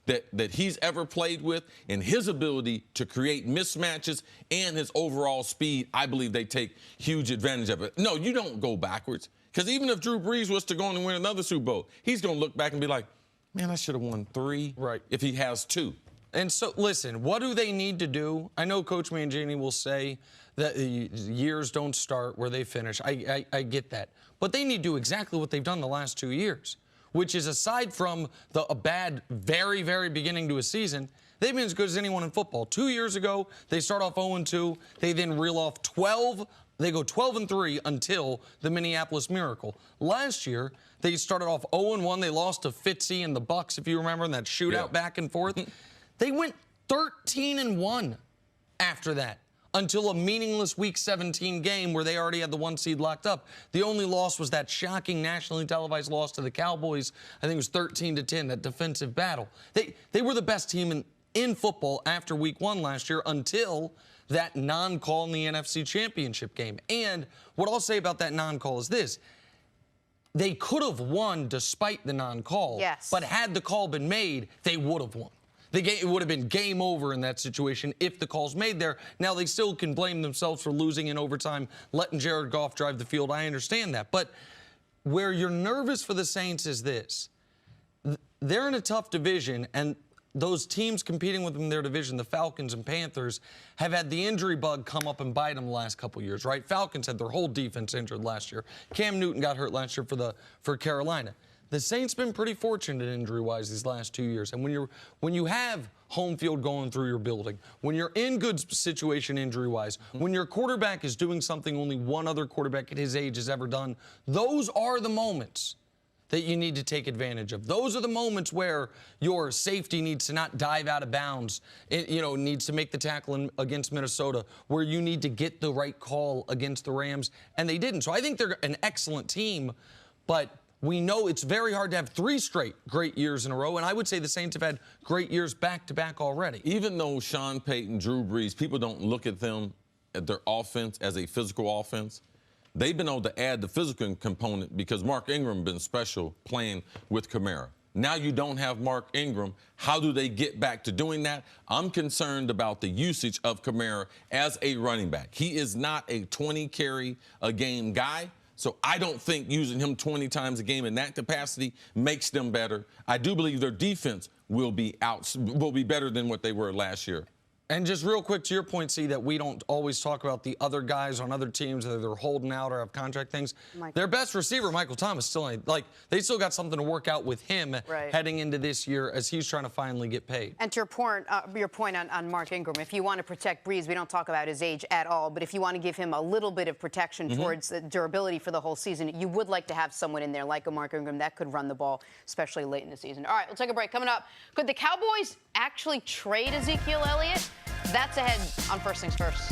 that he's ever played with, and his ability to create mismatches and his overall speed, I believe they take huge advantage of it. No, you don't go backwards, because even if Drew Brees was to go on and win another Super Bowl, he's going to look back and be like, man, I should have won 3 if he has 2. And so, listen, what do they need to do? I know Coach Mangini will say that years don't start where they finish. I get that. But they need to do exactly what they've done the last 2 years, which is aside from a bad, very, very beginning to a season, they've been as good as anyone in football. 2 years ago, they start off 0-2. They then reel off 12. They go 12-3 until the Minneapolis Miracle. Last year, they started off 0-1. They lost to Fitzy and the Bucks, if you remember, in that shootout back and forth. They went 13-1 after that until a meaningless Week 17 game where they already had the 1 seed locked up. The only loss was that shocking nationally televised loss to the Cowboys. I think it was 13-10, that defensive battle. They were the best team in football after Week 1 last year until that non-call in the NFC Championship game. And what I'll say about that non-call is this. They could have won despite the non-call, but had the call been made, they would have won. It would have been game over in that situation if the call's made there. Now, they still can blame themselves for losing in overtime, letting Jared Goff drive the field. I understand that. But where you're nervous for the Saints is this. They're in a tough division, and those teams competing with them in their division, the Falcons and Panthers, have had the injury bug come up and bite them the last couple years, right? Falcons had their whole defense injured last year. Cam Newton got hurt last year for Carolina. The Saints been pretty fortunate injury-wise these last 2 years. And when you have home field going through your building, when you're in good situation injury-wise, when your quarterback is doing something only one other quarterback at his age has ever done, those are the moments that you need to take advantage of. Those are the moments where your safety needs to not dive out of bounds, needs to make the tackle against Minnesota, where you need to get the right call against the Rams, and they didn't. So I think they're an excellent team, but we know it's very hard to have 3 straight great years in a row, and I would say the Saints have had great years back-to-back already. Even though Sean Payton, Drew Brees, people don't look at them, at their offense as a physical offense, they've been able to add the physical component because Mark Ingram been special playing with Kamara. Now you don't have Mark Ingram. How do they get back to doing that? I'm concerned about the usage of Kamara as a running back. He is not a 20-carry-a-game guy. So I don't think using him 20 times a game in that capacity makes them better. I do believe their defense will be better than what they were last year. And just real quick to your point, see, that we don't always talk about the other guys on other teams that they're holding out or have contract things. Their best receiver, Michael Thomas, they still got something to work out with him heading into this year as he's trying to finally get paid. And to your point on Mark Ingram, if you want to protect Brees, we don't talk about his age at all, but if you want to give him a little bit of protection towards the durability for the whole season, you would like to have someone in there like a Mark Ingram that could run the ball, especially late in the season. All right, we'll take a break. Coming up, could the Cowboys actually trade Ezekiel Elliott? That's ahead on First Things First.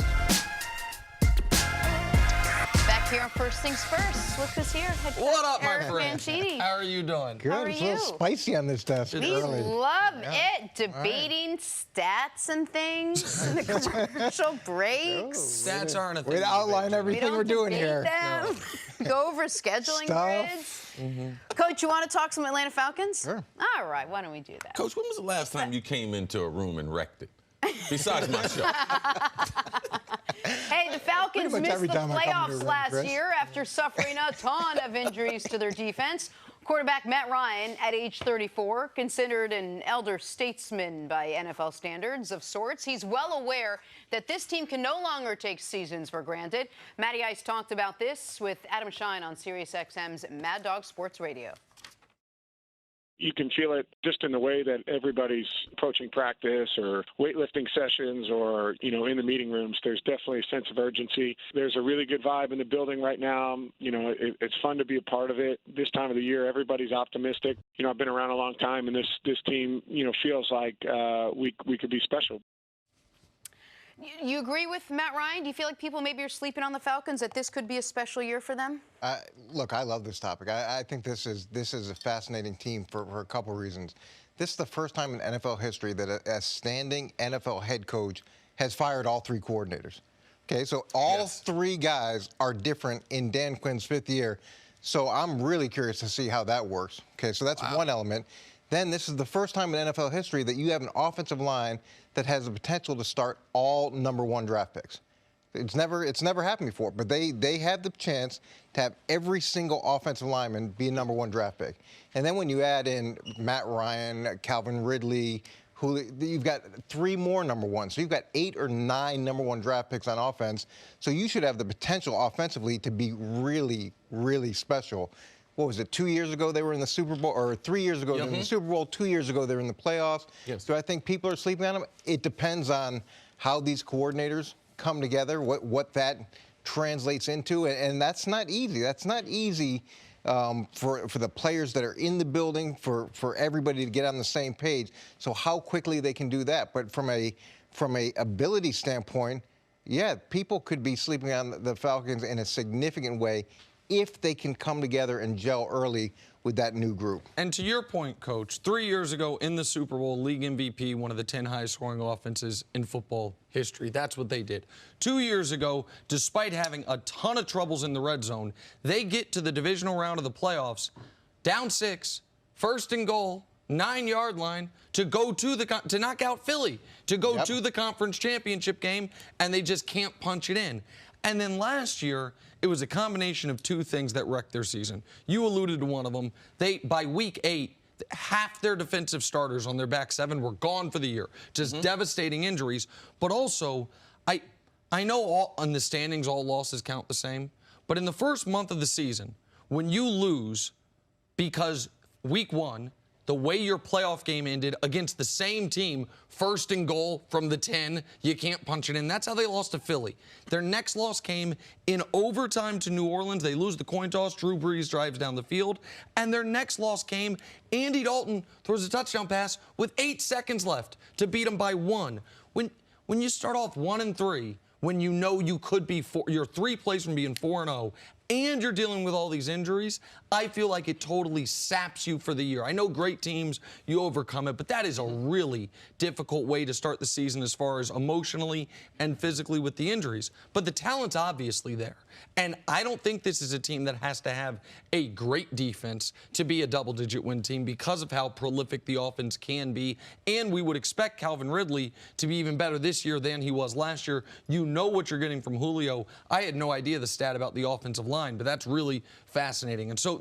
Back here on First Things First. Look who's here. What up, my Eric friend? Mancini. How are you doing? Good. How are It's a little you? spicy on this desk. We love it. Debating stats and things in the commercial breaks. Stats aren't a thing. Way to outline We everything don't we're doing debate here. them. Go over scheduling Stuff. grids. Coach, you want to talk some Atlanta Falcons? Sure. All right, why don't we do that? Coach, when was the last time you came into a room and wrecked it? Besides my show. Hey, the Falcons much missed every the time I come to playoffs your room, last Chris. year after suffering a ton of injuries to their defense. Quarterback Matt Ryan, at age 34, considered an elder statesman by NFL standards of sorts. He's well aware that this team can no longer take seasons for granted. Matty Ice talked about this with Adam Shine on SiriusXM's Mad Dog Sports Radio. You can feel it just in the way that everybody's approaching practice or weightlifting sessions or, in the meeting rooms. There's definitely a sense of urgency. There's a really good vibe in the building right now. It's fun to be a part of it. This time of the year, everybody's optimistic. I've been around a long time, and this team, feels like we could be special. You agree with Matt Ryan? Do you feel like people maybe are sleeping on the Falcons, that this could be a special year for them? Look, I love this topic. I think this is a fascinating team for a couple reasons. This is the first time in NFL history that a standing NFL head coach has fired all three coordinators. Okay, so all three guys are different in Dan Quinn's 5th year. So I'm really curious to see how that works. Okay, so that's one element. Then this is the first time in NFL history that you have an offensive line that has the potential to start all #1 draft picks. It's never happened before, but they have the chance to have every single offensive lineman be a #1 draft pick. And then when you add in Matt Ryan, Calvin Ridley, you've got 3 more #1s. So you've got 8 or 9 #1 draft picks on offense. So you should have the potential offensively to be really, really special. What was it, 2 years ago they were in the Super Bowl, or 3 years ago they were in the Super Bowl, 2 years ago they were in the playoffs. Yes. Do I think people are sleeping on them? It depends on how these coordinators come together, what that translates into, and that's not easy. That's not easy for the players that are in the building, for everybody to get on the same page. So how quickly they can do that. But from a ability standpoint, yeah, people could be sleeping on the Falcons in a significant way if they can come together and gel early with that new group. And to your point, Coach, 3 years ago in the Super Bowl, league MVP, one of the 10 highest scoring offenses in football history. That's what they did. 2 years ago, despite having a ton of troubles in the red zone, they get to the divisional round of the playoffs, down 6, 1st and goal, 9-yard line to go to knock out Philly, to go to the conference championship game, and they just can't punch it in. And then last year, it was a combination of 2 things that wrecked their season. You alluded to one of them. By week 8, half their defensive starters on their back 7 were gone for the year. Just devastating injuries. But also, I know in the standings all losses count the same. But in the first month of the season, when you lose because week 1, the way your playoff game ended against the same team, 1st and goal from the 10, you can't punch it in. That's how they lost to Philly. Their next loss came in overtime to New Orleans. They lose the coin toss. Drew Brees drives down the field. And their next loss came, Andy Dalton throws a touchdown pass with 8 seconds left to beat them by 1. When you start off 1-3, when you know you could be you're 3 plays from being 4-0, and you're dealing with all these injuries, I feel like it totally saps you for the year. I know great teams, you overcome it, but that is a really difficult way to start the season as far as emotionally and physically with the injuries. But the talent's obviously there. And I don't think this is a team that has to have a great defense to be a double-digit win team because of how prolific the offense can be. And we would expect Calvin Ridley to be even better this year than he was last year. You know what you're getting from Julio. I had no idea the stat about the offensive line, but that's really fascinating. And so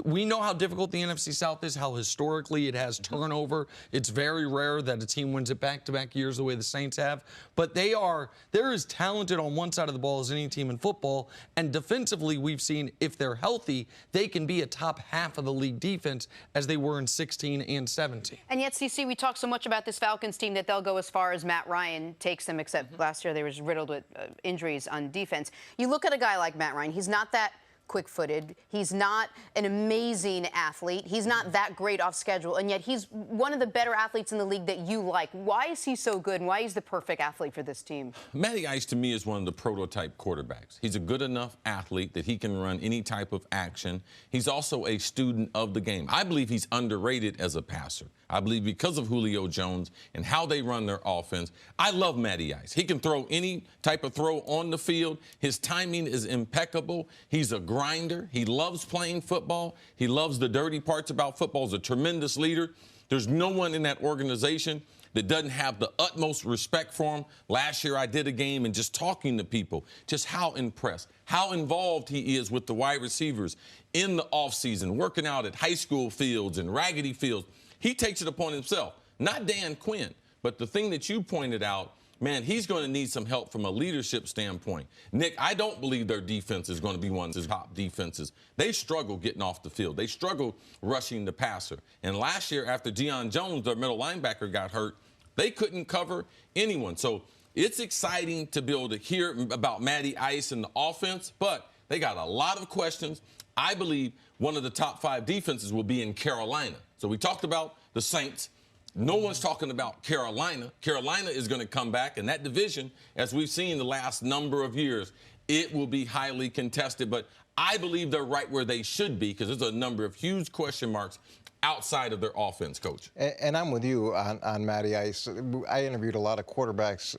we know how difficult the NFC South is, how historically it has turnover. It's very rare that a team wins it back-to-back years the way the Saints have. But they're as talented on one side of the ball as any team in football. And defensively, we've seen if they're healthy, they can be a top half of the league defense as they were in 16 and 17. And yet, CC, we talk so much about this Falcons team that they'll go as far as Matt Ryan takes them, except last year they were riddled with injuries on defense. You look at a guy like Matt Ryan, he's not that quick-footed. He's not an amazing athlete. He's not that great off schedule, and yet he's one of the better athletes in the league that you like. Why is he so good, and why is he the perfect athlete for this team? Matty Ice, to me, is one of the prototype quarterbacks. He's a good enough athlete that he can run any type of action. He's also a student of the game. I believe he's underrated as a passer. I believe because of Julio Jones and how they run their offense. I love Matty Ice. He can throw any type of throw on the field. His timing is impeccable. He's a grinder. He loves playing football. He loves the dirty parts about football. He's a tremendous leader. There's no one in that organization that doesn't have the utmost respect for him. Last year I did a game and just talking to people, just how impressed, how involved he is with the wide receivers in the offseason, working out at high school fields and raggedy fields. He takes it upon himself, not Dan Quinn, but the thing that you pointed out man, he's going to need some help from a leadership standpoint. Nick, I don't believe their defense is going to be one of the top defenses. They struggle getting off the field. They struggle rushing the passer. And last year, after Deion Jones, their middle linebacker, got hurt, they couldn't cover anyone. So it's exciting to be able to hear about Matty Ice and the offense, but they got a lot of questions. I believe one of the top 5 defenses will be in Carolina. So we talked about the Saints. No one's talking about Carolina. Carolina is going to come back, and that division, as we've seen the last number of years, it will be highly contested. But I believe they're right where they should be because there's a number of huge question marks outside of their offense, Coach. And I'm with you on Matty Ice. I interviewed a lot of quarterbacks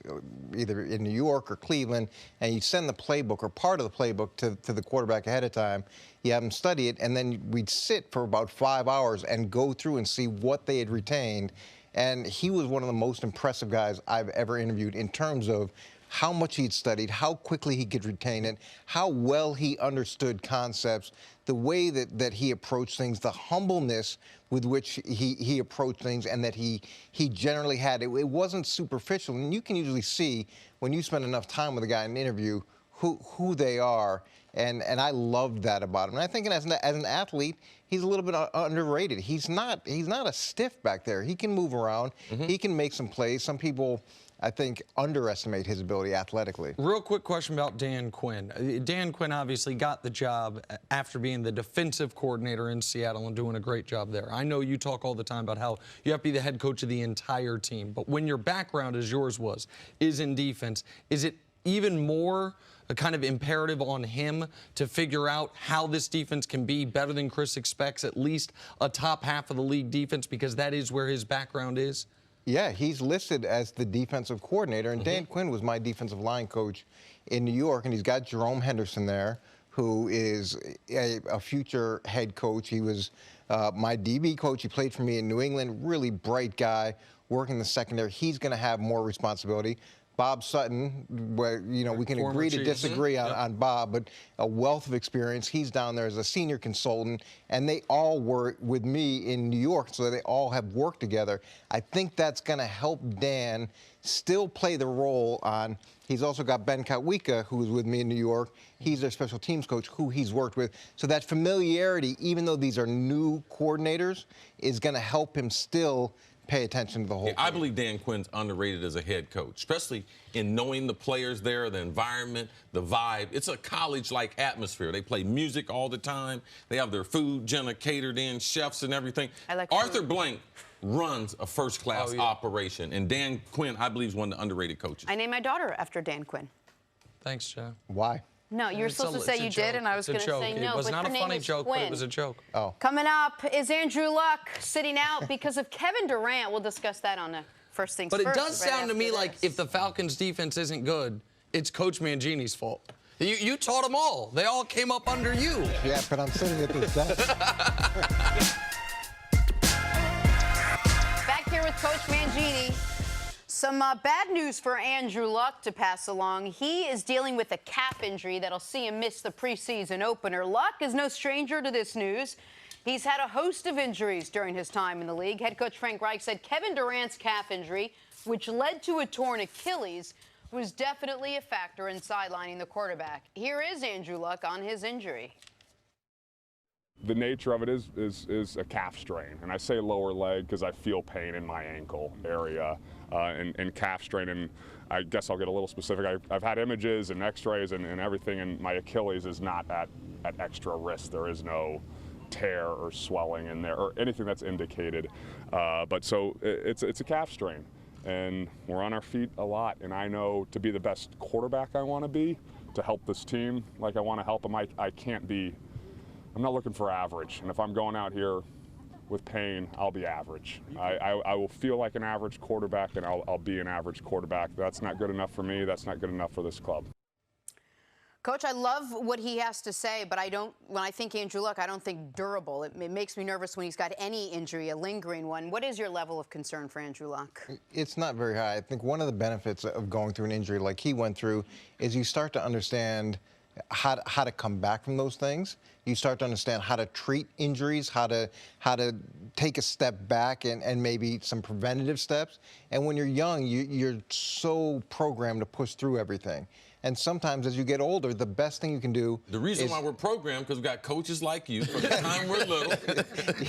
either in New York or Cleveland, and you send the playbook or part of the playbook to the quarterback ahead of time. You have them study it, and then we'd sit for about 5 hours and go through and see what they had retained. And he was one of the most impressive guys I've ever interviewed in terms of how much he'd studied, how quickly he could retain it, how well he understood concepts, the way that he approached things, the humbleness with which he approached things, and that he generally had. It wasn't superficial. And you can usually see when you spend enough time with a guy in an interview who they are. And I loved that about him. And I think as an athlete, he's a little bit underrated. He's not a stiff back there. He can move around. Mm-hmm. He can make some plays. Some people, I think, underestimate his ability athletically. Real quick question about Dan Quinn. Dan Quinn obviously got the job after being the defensive coordinator in Seattle and doing a great job there. I know you talk all the time about how you have to be the head coach of the entire team. But when your background, as yours was, is in defense, is it even more a kind of imperative on him to figure out how this defense can be better than Chris expects, at least a top half of the league defense, because that is where his background is? Yeah, he's listed as the defensive coordinator, and Dan Quinn was my defensive line coach in New York, and he's got Jerome Henderson there, who is a future head coach. He was my DB coach. He played for me in New England, really bright guy, working the secondary. He's going to have more responsibility. Bob Sutton, where, we can agree to disagree on Bob, but a wealth of experience. He's down there as a senior consultant, and they all were with me in New York, so they all have worked together. I think that's going to help Dan still play the role on. He's also got Ben Kawika, who was with me in New York. He's their special teams coach, who he's worked with. So that familiarity, even though these are new coordinators, is going to help him still pay attention to the whole thing. I believe Dan Quinn's underrated as a head coach, especially in knowing the players there, the environment, the vibe. It's a college-like atmosphere. They play music all the time. They have their food, Jenna catered in, chefs and everything. I like Arthur food. Blank runs a first-class operation, and Dan Quinn, I believe, is one of the underrated coaches. I named my daughter after Dan Quinn. Thanks, Joe. Why? No, you were supposed to say you did, and I was going to say no. It was but not her a name funny is joke, Quinn. but it was a joke. Oh. Coming up, is Andrew Luck sitting out because of Kevin Durant? We'll discuss that on the First Things But First. it does sound to me like if the Falcons' defense isn't good, it's Coach Mangini's fault. You taught them all. They all came up under you. Yeah, but I'm sitting at this desk. Back here with Coach Mangini. Some bad news for Andrew Luck to pass along. He is dealing with a calf injury that'll see him miss the preseason opener. Luck is no stranger to this news. He's had a host of injuries during his time in the league. Head coach Frank Wright said Kevin Durant's calf injury, which led to a torn Achilles, was definitely a factor in sidelining the quarterback. Here is Andrew Luck on his injury. The nature of it is a calf strain, and I say lower leg because I feel pain in my ankle area and calf strain, and I guess I'll get a little specific. I've had images and x-rays and everything, and my Achilles is not at extra risk. There is no tear or swelling in there or anything that's indicated, but so it's a calf strain, and we're on our feet a lot, and I know to be the best quarterback I want to be, to help this team like I want to help them, I can't be. I'm not looking for average, and if I'm going out here with pain, I'll be average. I will feel like an average quarterback, and I'll be an average quarterback. That's not good enough for me. That's not good enough for this club. Coach, I love what he has to say, but when I think Andrew Luck, I don't think durable. It makes me nervous when he's got any injury, a lingering one. What is your level of concern for Andrew Luck? It's not very high. I think one of the benefits of going through an injury like he went through is you start to understand how to come back from those things. You start to understand how to treat injuries, how to take a step back and maybe some preventative steps. And when you're young, you're so programmed to push through everything. And sometimes as you get older, the best thing you can do The reason is, why we're programmed, because we got coaches like you from the time we're little.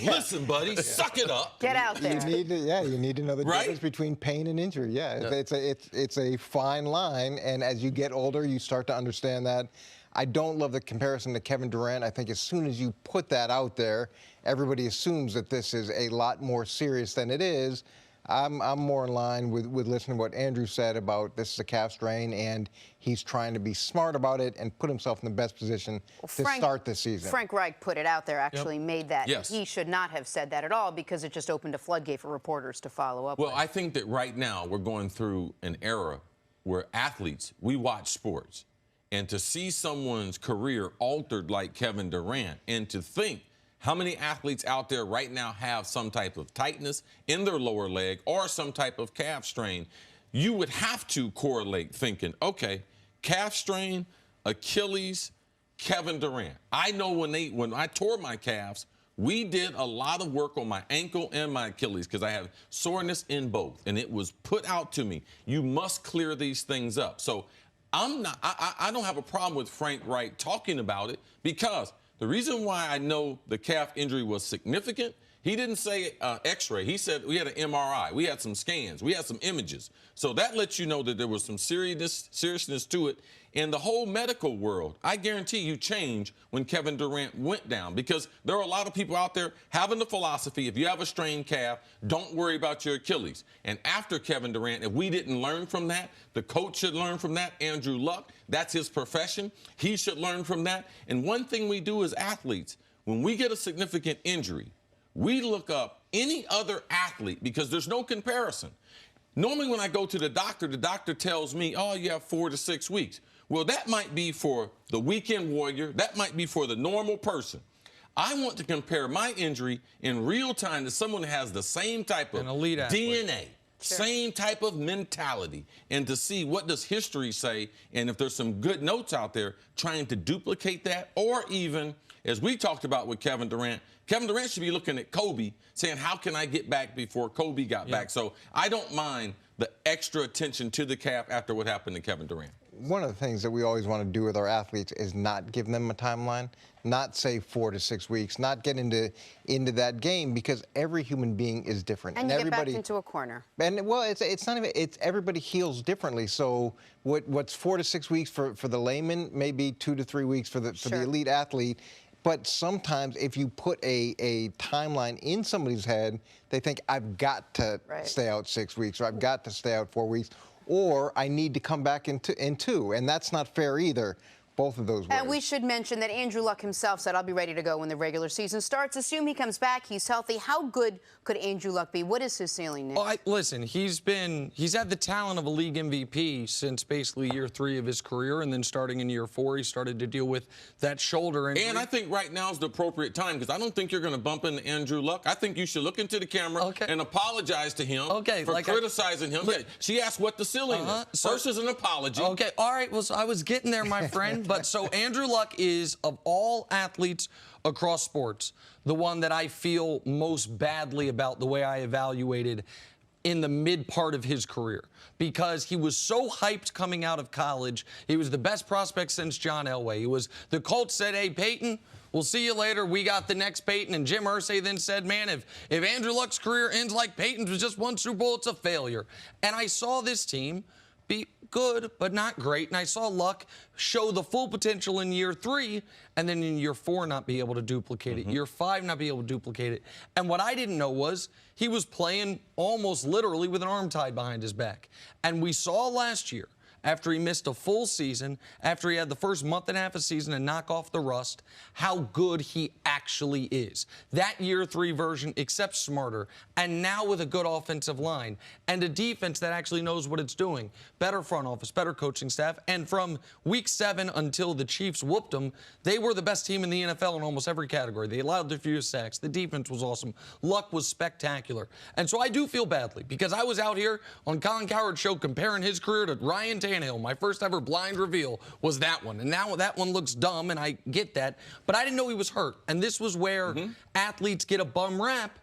Listen, buddy, suck it up. Get out there. you need to know the Right? difference between pain and injury. Yeah, it's a fine line, and as you get older, you start to understand that. I don't love the comparison to Kevin Durant. I think as soon as you put that out there, everybody assumes that this is a lot more serious than it is. I'm more in line with listening to what Andrew said about this is a calf strain, and he's trying to be smart about it and put himself in the best position to start this season. Frank Wright put it out there, actually made that. Yes. He should not have said that at all because it just opened a floodgate for reporters to follow up Well, with. I think that right now we're going through an era where athletes, we watch sports, and to see someone's career altered like Kevin Durant, and to think how many athletes out there right now have some type of tightness in their lower leg or some type of calf strain, you would have to correlate thinking, okay, calf strain, Achilles, Kevin Durant. I know when I tore my calves, we did a lot of work on my ankle and my Achilles because I have soreness in both, and it was put out to me. You must clear these things up. So I don't have a problem with Frank Wright talking about it, because the reason why I know the calf injury was significant, he didn't say x-ray. He said we had an MRI. We had some scans. We had some images. So that lets you know that there was some seriousness to it. In the whole medical world, I guarantee you change when Kevin Durant went down, because there are a lot of people out there having the philosophy, if you have a strained calf, don't worry about your Achilles. And after Kevin Durant, if we didn't learn from that, the coach should learn from that. Andrew Luck, that's his profession. He should learn from that. And one thing we do as athletes, when we get a significant injury, we look up any other athlete because there's no comparison. Normally when I go to the doctor tells me, oh, you have 4 to 6 weeks. Well, that might be for the weekend warrior. That might be for the normal person. I want to compare my injury in real time to someone that has the same type of An elite athlete. DNA, same type of mentality, and to see what does history say, and if there's some good notes out there trying to duplicate that, or even, as we talked about with Kevin Durant should be looking at Kobe saying, how can I get back before Kobe got back? So I don't mind the extra attention to the calf after what happened to Kevin Durant. One of the things that we always want to do with our athletes is not give them a timeline, not say 4 to 6 weeks, not get into that game, because every human being is different. And you get backed into a corner. And well, it's not even, it's everybody heals differently. So what's 4 to 6 weeks for the layman, maybe 2 to 3 weeks for the elite athlete. But sometimes if you put a timeline in somebody's head, they think, I've got to stay out 6 weeks, or I've got to stay out 4 weeks, or I need to come back in 2. And that's not fair either. Both of those words. And we should mention that Andrew Luck himself said, I'll be ready to go when the regular season starts. Assume he comes back, he's healthy. How good could Andrew Luck be? What is his ceiling, Nick? Well, listen, he's had the talent of a league MVP since basically year 3 of his career, and then starting in year 4, he started to deal with that shoulder injury. And I think right now is the appropriate time, because I don't think you're going to bump into Andrew Luck. I think you should look into the camera and apologize to him for criticizing him. She asked what the ceiling is. First is an apology. Okay, all right. Well, so I was getting there, my friend. But so Andrew Luck is, of all athletes across sports, the one that I feel most badly about the way I evaluated in the mid part of his career, because he was so hyped coming out of college. He was the best prospect since John Elway. The Colts said, hey, Peyton, we'll see you later. We got the next Peyton. And Jim Irsay then said, man, if Andrew Luck's career ends like Peyton's with just 1 Super Bowl, it's a failure. And I saw this team be good, but not great. And I saw Luck show the full potential in year 3, and then in year 4 not be able to duplicate it. Year 5 not be able to duplicate it. And what I didn't know was he was playing almost literally with an arm tied behind his back. And we saw last year, after he missed a full season, after he had the first month and a half of season to knock off the rust, how good he actually is. That year 3 version, except smarter, and now with a good offensive line and a defense that actually knows what it's doing. Better front office, better coaching staff, and from week 7 until the Chiefs whooped them, they were the best team in the NFL in almost every category. They allowed their fewest sacks. The defense was awesome. Luck was spectacular. And so I do feel badly, because I was out here on Colin Cowherd's show comparing his career to Ryan Taylor Tannehill. My first ever blind reveal was that one. And now that one looks dumb, and I get that. But I didn't know he was hurt. And this was where athletes get a bum rap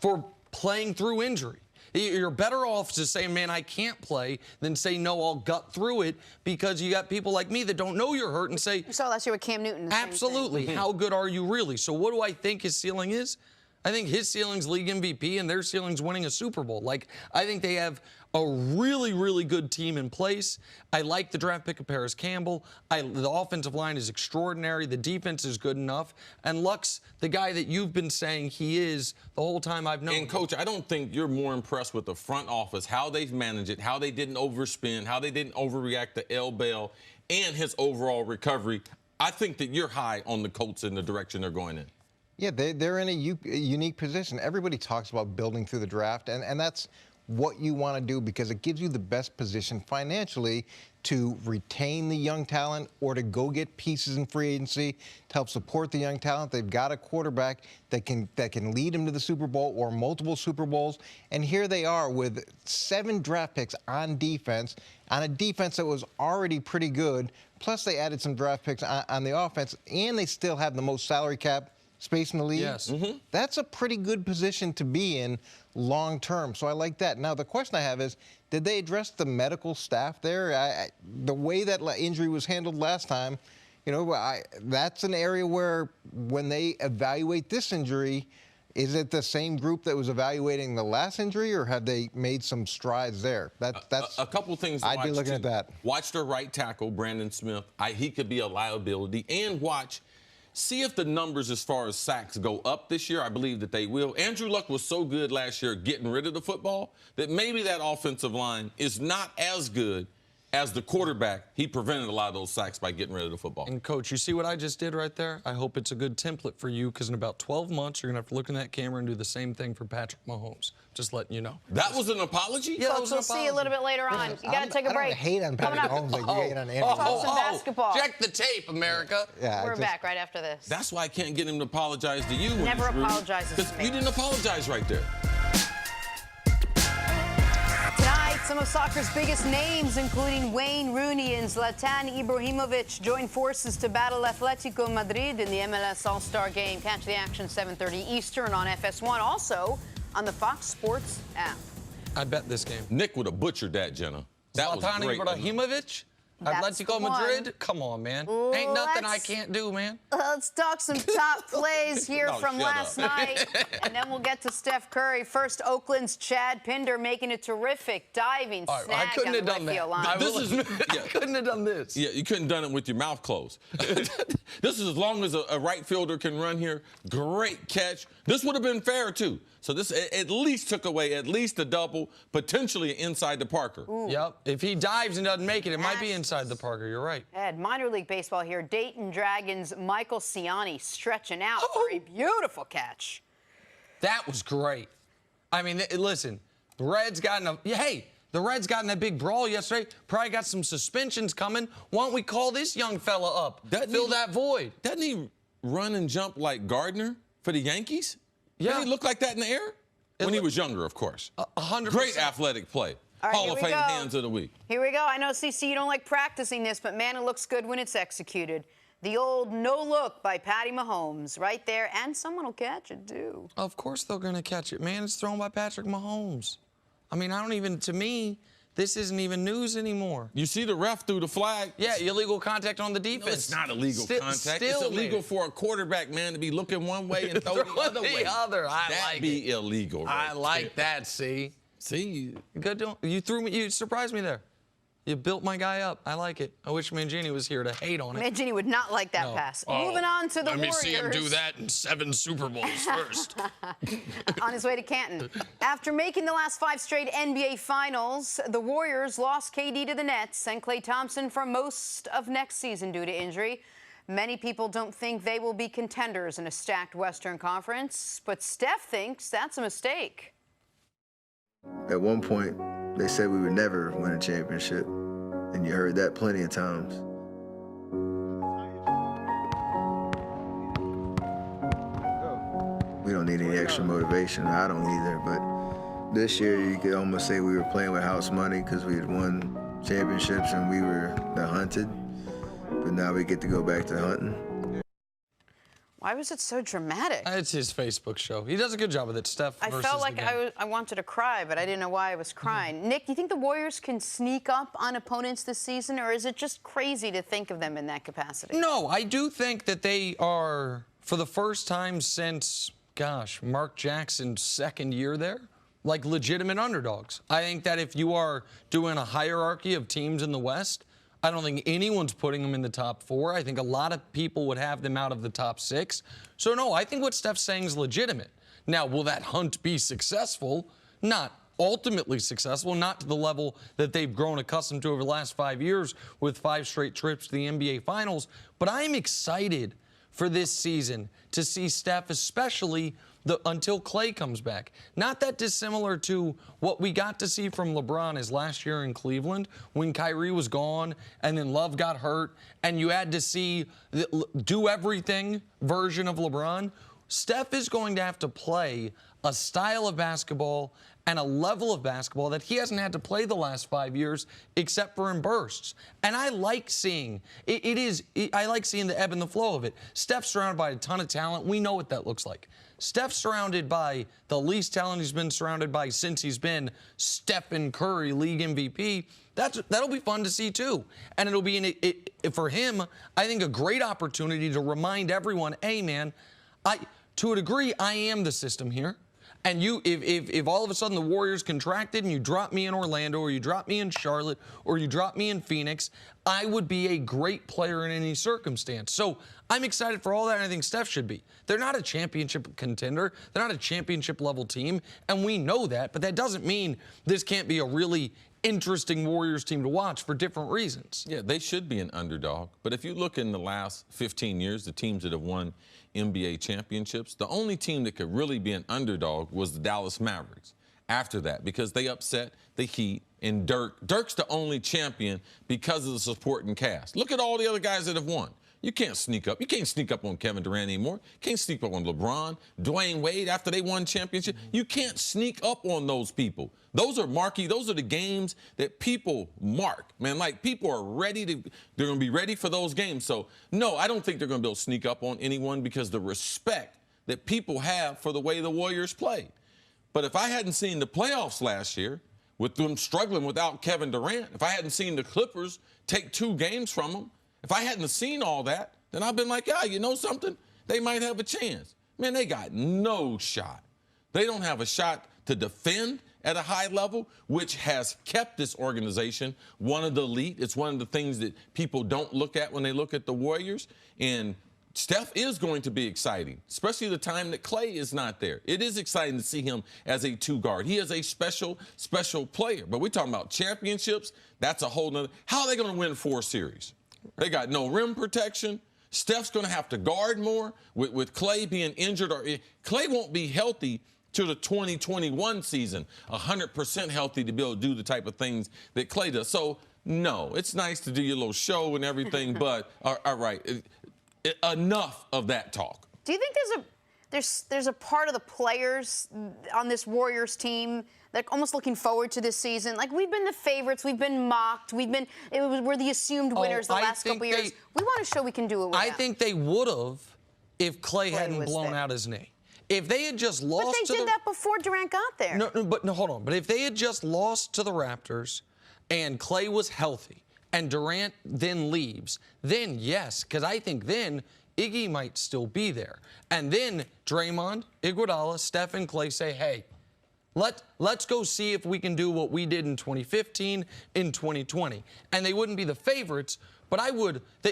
for playing through injury. You're better off to say, man, I can't play, than say, no, I'll gut through it, because you got people like me that don't know you're hurt and say, You saw last year with Cam Newton. the same thing. absolutely, how good are you really? So what do I think his ceiling is? I think his ceiling's league MVP and their ceiling's winning a Super Bowl. Like, I think they have a really, really good team in place. I like the draft pick of Paris Campbell. The offensive line is extraordinary. The defense is good enough. And Luck's the guy that you've been saying he is the whole time I've known him. And, Coach, I don't think you're more impressed with the front office, how they've managed it, how they didn't overspend, how they didn't overreact to L. Bell, and his overall recovery. I think that you're high on the Colts in the direction they're going in. Yeah, they're in a unique position. Everybody talks about building through the draft, and that's what you want to do, because it gives you the best position financially to retain the young talent or to go get pieces in free agency to help support the young talent. They've got a quarterback that can lead them to the Super Bowl or multiple Super Bowls. And here they are with 7 draft picks on defense, on a defense that was already pretty good. Plus, they added some draft picks on the offense, and they still have the most salary cap space in the league. Yes. That's a pretty good position to be in long term. So I like that. Now, the question I have is, did they address the medical staff there? The way that injury was handled last time, that's an area where when they evaluate this injury, is it the same group that was evaluating the last injury, or have they made some strides there? That's a couple things. I'd be looking at that. Watch their right tackle, Brandon Smith. He could be a liability. And see if the numbers as far as sacks go up this year. I believe that they will. Andrew Luck was so good last year getting rid of the football that maybe that offensive line is not as good as the quarterback. He prevented a lot of those sacks by getting rid of the football. And, Coach, you see what I just did right there? I hope it's a good template for you, because in about 12 months, you're going to have to look in that camera and do the same thing for Patrick Mahomes. Just letting you know. That was an apology? Yeah, Folks, we'll see you a little bit later on. You got to take a break. I don't hate on Patrick Mahomes like you hate on Andrew. Talk some basketball. Check the tape, America. Yeah, We're back right after this. That's why I can't get him to apologize to you. When Never he's rude. apologizes to 'Cause me. you didn't apologize right there. Tonight, some of soccer's biggest names, including Wayne Rooney and Zlatan Ibrahimovic, join forces to battle Atletico Madrid in the MLS All-Star Game. Catch the action 7:30 Eastern on FS1, also on the Fox Sports app. I bet this game. Nick would have butchered that, Jenna. That was Zlatan great. Ibrahimovic? That's Atletico the one. Madrid? Come on, man. Ain't nothing I Let's- can't do, man. Let's talk some top plays here No, from shut last up. night, and then we'll get to Steph Curry. First, Oakland's Chad Pinder making a terrific diving All right, snag I couldn't on have the done right field that. line. This is I couldn't have done this. Yeah, you couldn't have done it with your mouth closed. This is as long as a right fielder can run here. Great catch. This would have been fair, too. So this at least took away at least a double, potentially inside the Parker. Yep. If he dives and doesn't make it, it might be inside the Parker. You're right. Ed, minor league baseball here. Dayton Dragons' Michael Ciani stretching out for a beautiful catch. That was great. I mean, listen, the Reds got in the Reds got in that big brawl yesterday. Probably got some suspensions coming. Why don't we call this young fella up? Fill that void. Doesn't he run and jump like Gardner for the Yankees? Yeah. Did he look like that in the air? When he was younger, of course. 100%. Great athletic play. All right, Hall here of we Fame go. hands of the week. Here we go. I know, CC, you don't like practicing this, but man, it looks good when it's executed. The old no look by Patty Mahomes right there, and someone will catch it, too. Of course they're going to catch it, man. It's thrown by Patrick Mahomes. I mean, to me, this isn't even news anymore. You see the ref threw the flag. Yeah, illegal contact on the defense. No, it's not illegal contact. Still, It's illegal man. for a quarterback, man, to be looking one way and throw the other way. That'd That'd be illegal. I right like there. that, see? See, Good doing. You surprised me there. You built my guy up. I like it. I wish Mangini was here to hate on it. Mangini would not like that No. pass. Moving on to the Let me Warriors. see him do that in 7 Super Bowls first. On his way to Canton. After making the last 5 straight NBA Finals, the Warriors lost KD to the Nets and Klay Thompson for most of next season due to injury. Many people don't think they will be contenders in a stacked Western Conference, but Steph thinks that's a mistake. At one point, they said we would never win a championship, and you heard that plenty of times. We don't need any extra motivation. I don't either, but this year you could almost say we were playing with house money because we had won championships and we were the hunted, but now we get to go back to hunting. Why was it so dramatic? It's his Facebook show. He does a good job with it, Steph. I felt like I wanted to cry, but I didn't know why I was crying. Nick, do you think the Warriors can sneak up on opponents this season, or is it just crazy to think of them in that capacity? No, I do think that they are, for the first time since, gosh, Mark Jackson's second year there, like legitimate underdogs. I think that if you are doing a hierarchy of teams in the West, I don't think anyone's putting them in the top 4. I think a lot of people would have them out of the top 6. So, no, I think what Steph's saying is legitimate. Now, will that hunt be successful? Not ultimately successful, not to the level that they've grown accustomed to over the last 5 years with 5 straight trips to the NBA Finals. But I'm excited for this season to see Steph, especially until Klay comes back. Not that dissimilar to what we got to see from LeBron his last year in Cleveland when Kyrie was gone and then Love got hurt and you had to see the do everything version of LeBron. Steph is going to have to play a style of basketball and a level of basketball that he hasn't had to play the last 5 years except for in bursts. And I like seeing I like seeing the ebb and the flow of it. Steph's surrounded by a ton of talent. We know what that looks like. Steph's surrounded by the least talent he's been surrounded by since he's been Stephen Curry, league MVP. That'll be fun to see too. And it'll be, for him, I think a great opportunity to remind everyone, hey man, to a degree, I am the system here. And if all of a sudden the Warriors contracted and you drop me in Orlando or you drop me in Charlotte or you drop me in Phoenix, I would be a great player in any circumstance. So I'm excited for all that, and I think Steph should be. They're not a championship contender. They're not a championship level team, and we know that, but that doesn't mean this can't be a really interesting Warriors team to watch for different reasons. Yeah, they should be an underdog. But if you look in the last 15 years, the teams that have won NBA championships, the only team that could really be an underdog was the Dallas Mavericks after that, because they upset the Heat and Dirk. Dirk's the only champion because of the supporting cast. Look at all the other guys that have won. You can't sneak up. You can't sneak up on Kevin Durant anymore. You can't sneak up on LeBron, Dwayne Wade after they won championship. You can't sneak up on those people. Those are marquee. Those are the games that people mark. Man, like people are ready to, they're going to be ready for those games. So, no, I don't think they're going to be able to sneak up on anyone because the respect that people have for the way the Warriors play. But if I hadn't seen the playoffs last year with them struggling without Kevin Durant, if I hadn't seen the Clippers take 2 games from them, if I hadn't seen all that, then I've been like, yeah, you know something? They might have a chance. Man, they got no shot. They don't have a shot to defend at a high level, which has kept this organization one of the elite. It's one of the things that people don't look at when they look at the Warriors. And Steph is going to be exciting, especially the time that Klay is not there. It is exciting to see him as a 2 guard. He is a special, special player. But we're talking about championships. That's a whole nother. How are they going to win 4 series? They got no rim protection. Steph's going to have to guard more with Klay being injured. Klay won't be healthy to the 2021 season, 100% healthy to be able to do the type of things that Klay does. So, no, it's nice to do your little show and everything, but all right, enough of that talk. Do you think there's a part of the players on this Warriors team like almost looking forward to this season? Like, we've been the favorites, we've been mocked, we're the assumed winners the last couple years. We want to show we can do it with them. think they would have if Klay hadn't blown out his knee. If they had just lost but they did that before Durant got there. No, hold on. But if they had just lost to the Raptors and Klay was healthy and Durant then leaves, then yes, because I think then Iggy might still be there. And then Draymond, Iguodala, Steph, and Klay say, hey, let's go see if we can do what we did in 2015, in 2020. And they wouldn't be the favorites, but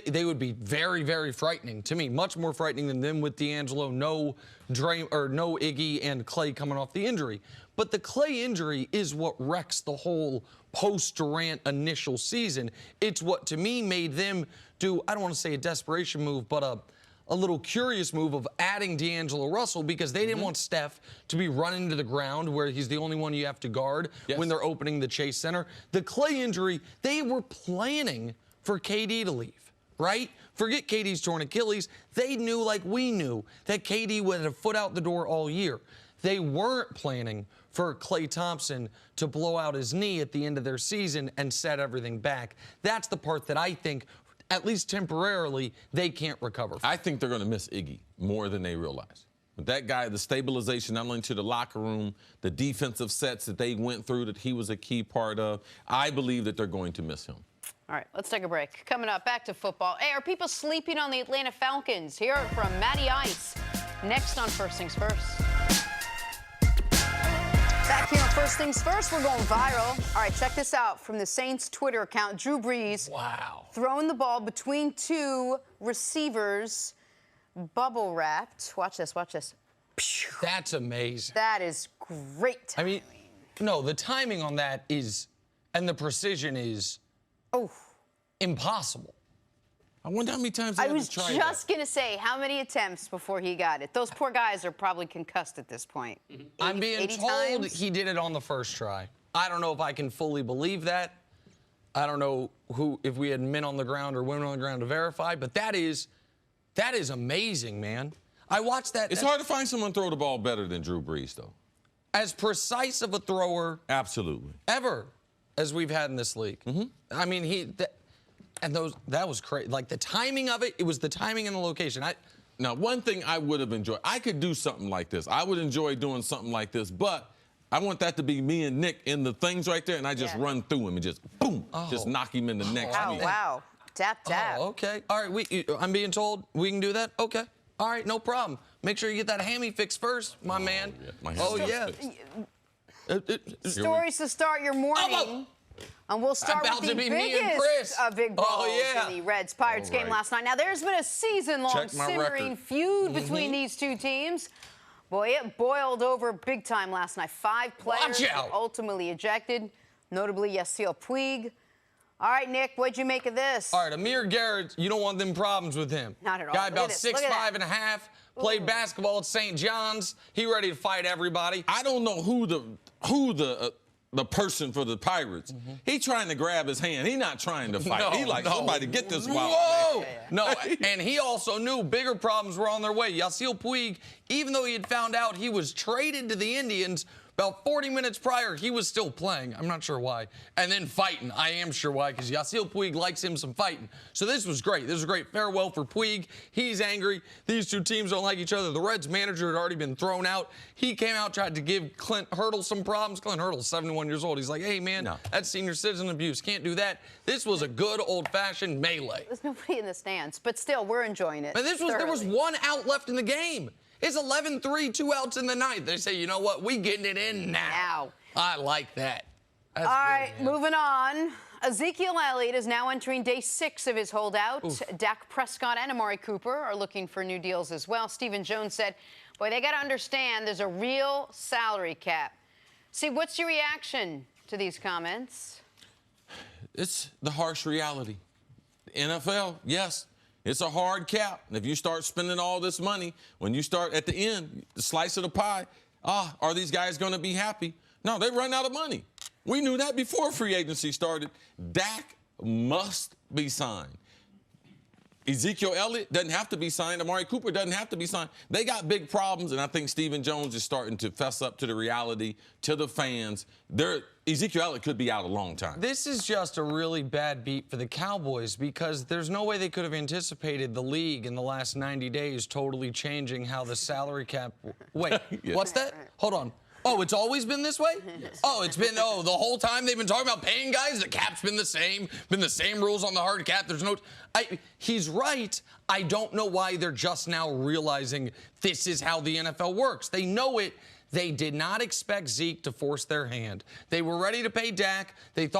they would be very, very frightening to me, much more frightening than them with D'Angelo, no Iggy, and Klay coming off the injury. But the Klay injury is what wrecks the whole post-Durant initial season. It's what, to me, made them do, I don't want to say a desperation move, but a little curious move of adding D'Angelo Russell because they didn't want Steph to be running to the ground where he's the only one you have to guard when they're opening the Chase Center. The Klay injury, they were planning for KD to leave, right? Forget KD's torn Achilles. They knew, like we knew, that KD would have a foot out the door all year. they weren't planning for Klay Thompson to blow out his knee at the end of their season and set everything back. That's the part that I think, at least temporarily, they can't recover from. I think they're going to miss Iggy more than they realize. But that guy, the stabilization, not only to the locker room, the defensive sets that they went through that he was a key part of, I believe that they're going to miss him. All right, let's take a break. Coming up, back to football. Hey, are people sleeping on the Atlanta Falcons? Hear it from Matty Ice next on First Things First. Back here on First Things First, we're going viral. All right, check this out from the Saints Twitter account. Drew Brees throwing the ball between two receivers, bubble wrapped. Watch this, watch this. That's amazing. That is great timing. I mean, no, the timing on that is, and the precision is impossible. I wonder how many times they I had was to try just going to say, how many attempts before he got it? Those poor guys are probably concussed at this point. I'm being 80 told times? he did it on the first try. I don't know if I can fully believe that. I don't know if we had men on the ground or women on the ground to verify, but that is amazing, man. I watched that. It's hard to find someone throw the ball better than Drew Brees, though. As precise of a thrower Absolutely. ever as we've had in this league. I mean, that was crazy. Like the timing of it, it was the timing and the location. Now, one thing I would have enjoyed, I could do something like this. I would enjoy doing something like this, but I want that to be me and Nick in the things right there, and I just run through him and just, boom, just knock him in the next Oh, meet. wow. Tap, tap. Oh, okay. All right, I'm being told we can do that? Okay. All right, no problem. Make sure you get that hammy fixed first, my man. Yeah, my Oh, ham's yeah. Stories to start your morning. And we'll start About with to the be me and biggest Chris. of big balls yeah. in the Reds-Pirates game last night. Now, there's been a season-long Check my simmering record. feud between these two teams. Boy, it boiled over big time last night. 5 players Watch out. ultimately ejected, notably Yasiel Puig. All right, Nick, what'd you make of this? All right, Amir Garrett, you don't want them problems with him. Not at all. Guy Look at about this. 6'5" Look at and a half, played basketball at St. John's. He ready to fight everybody. I don't know who the person for the Pirates. He trying to grab his hand. He not trying to fight. He like, somebody get this wild Whoa! man. No, and he also knew bigger problems were on their way. Yasiel Puig, even though he had found out he was traded to the Indians about 40 minutes prior, he was still playing. I'm not sure why. And then fighting. I am sure why, because Yasiel Puig likes him some fighting. So this was great. This was a great farewell for Puig. He's angry. These two teams don't like each other. The Reds manager had already been thrown out. He came out, tried to give Clint Hurdle some problems. Clint Hurdle's 71 years old. He's like, hey, man, that's senior citizen abuse. Can't do that. This was a good old-fashioned melee. There's nobody in the stands, but still, we're enjoying it. And there was 1 out left in the game. It's 11-3, 2 outs in the ninth. They say, you know what? We getting it in now. I like that. That's All right, good, man. moving on. Ezekiel Elliott is now entering day 6 of his holdout. Dak Prescott and Amari Cooper are looking for new deals as well. Stephen Jones said, boy, they got to understand there's a real salary cap. See, what's your reaction to these comments? It's the harsh reality. NFL, yes, it's a hard cap. And if you start spending all this money, when you start at the end, the slice of the pie, are these guys going to be happy? No, they run out of money. We knew that before free agency started. Dak must be signed. Ezekiel Elliott doesn't have to be signed. Amari Cooper doesn't have to be signed. They got big problems, and I think Stephen Jones is starting to fess up to the reality, to the fans. Ezekiel Elliott could be out a long time. This is just a really bad beat for the Cowboys because there's no way they could have anticipated the league in the last 90 days totally changing how the salary cap... Wait, what's that? Hold on. Oh, it's always been this way? Oh, it's been, the whole time they've been talking about paying guys? The cap's been the same rules on the hard cap. There's no... He's right. I don't know why they're just now realizing this is how the NFL works. They know it. They did not expect Zeke to force their hand. They were ready to pay Dak. They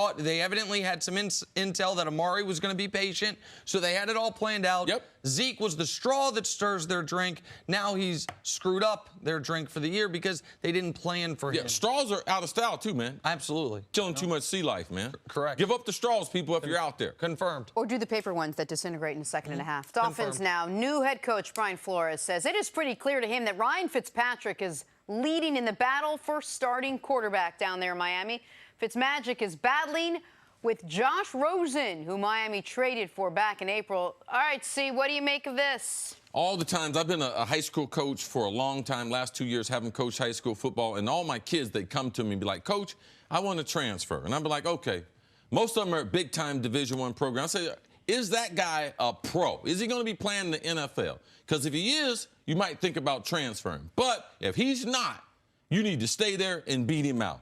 evidently had some intel that Amari was going to be patient, so they had it all planned out. Yep. Zeke was the straw that stirs their drink. Now he's screwed up their drink for the year because they didn't plan for him. Yeah, straws are out of style too, man. Absolutely. Killing too much sea life, man. Correct. Give up the straws, people, if you're out there. Confirmed. Or do the paper ones that disintegrate in a second and a half. Dolphins now. New head coach Brian Flores says it is pretty clear to him that Ryan Fitzpatrick is leading in the battle for starting quarterback down there in Miami. Fitzmagic is battling with Josh Rosen, who Miami traded for back in April. All right, C, what do you make of this? all the times I've been a high school coach for a long time, last 2 years, having coached high school football, and all my kids, they come to me and be like, Coach, I want to transfer. And I'd be like, okay. Most of them are big-time Division I programs. I say, is that guy a pro? Is he going to be playing in the NFL? Because if he is, you might think about transferring. But if he's not, you need to stay there and beat him out.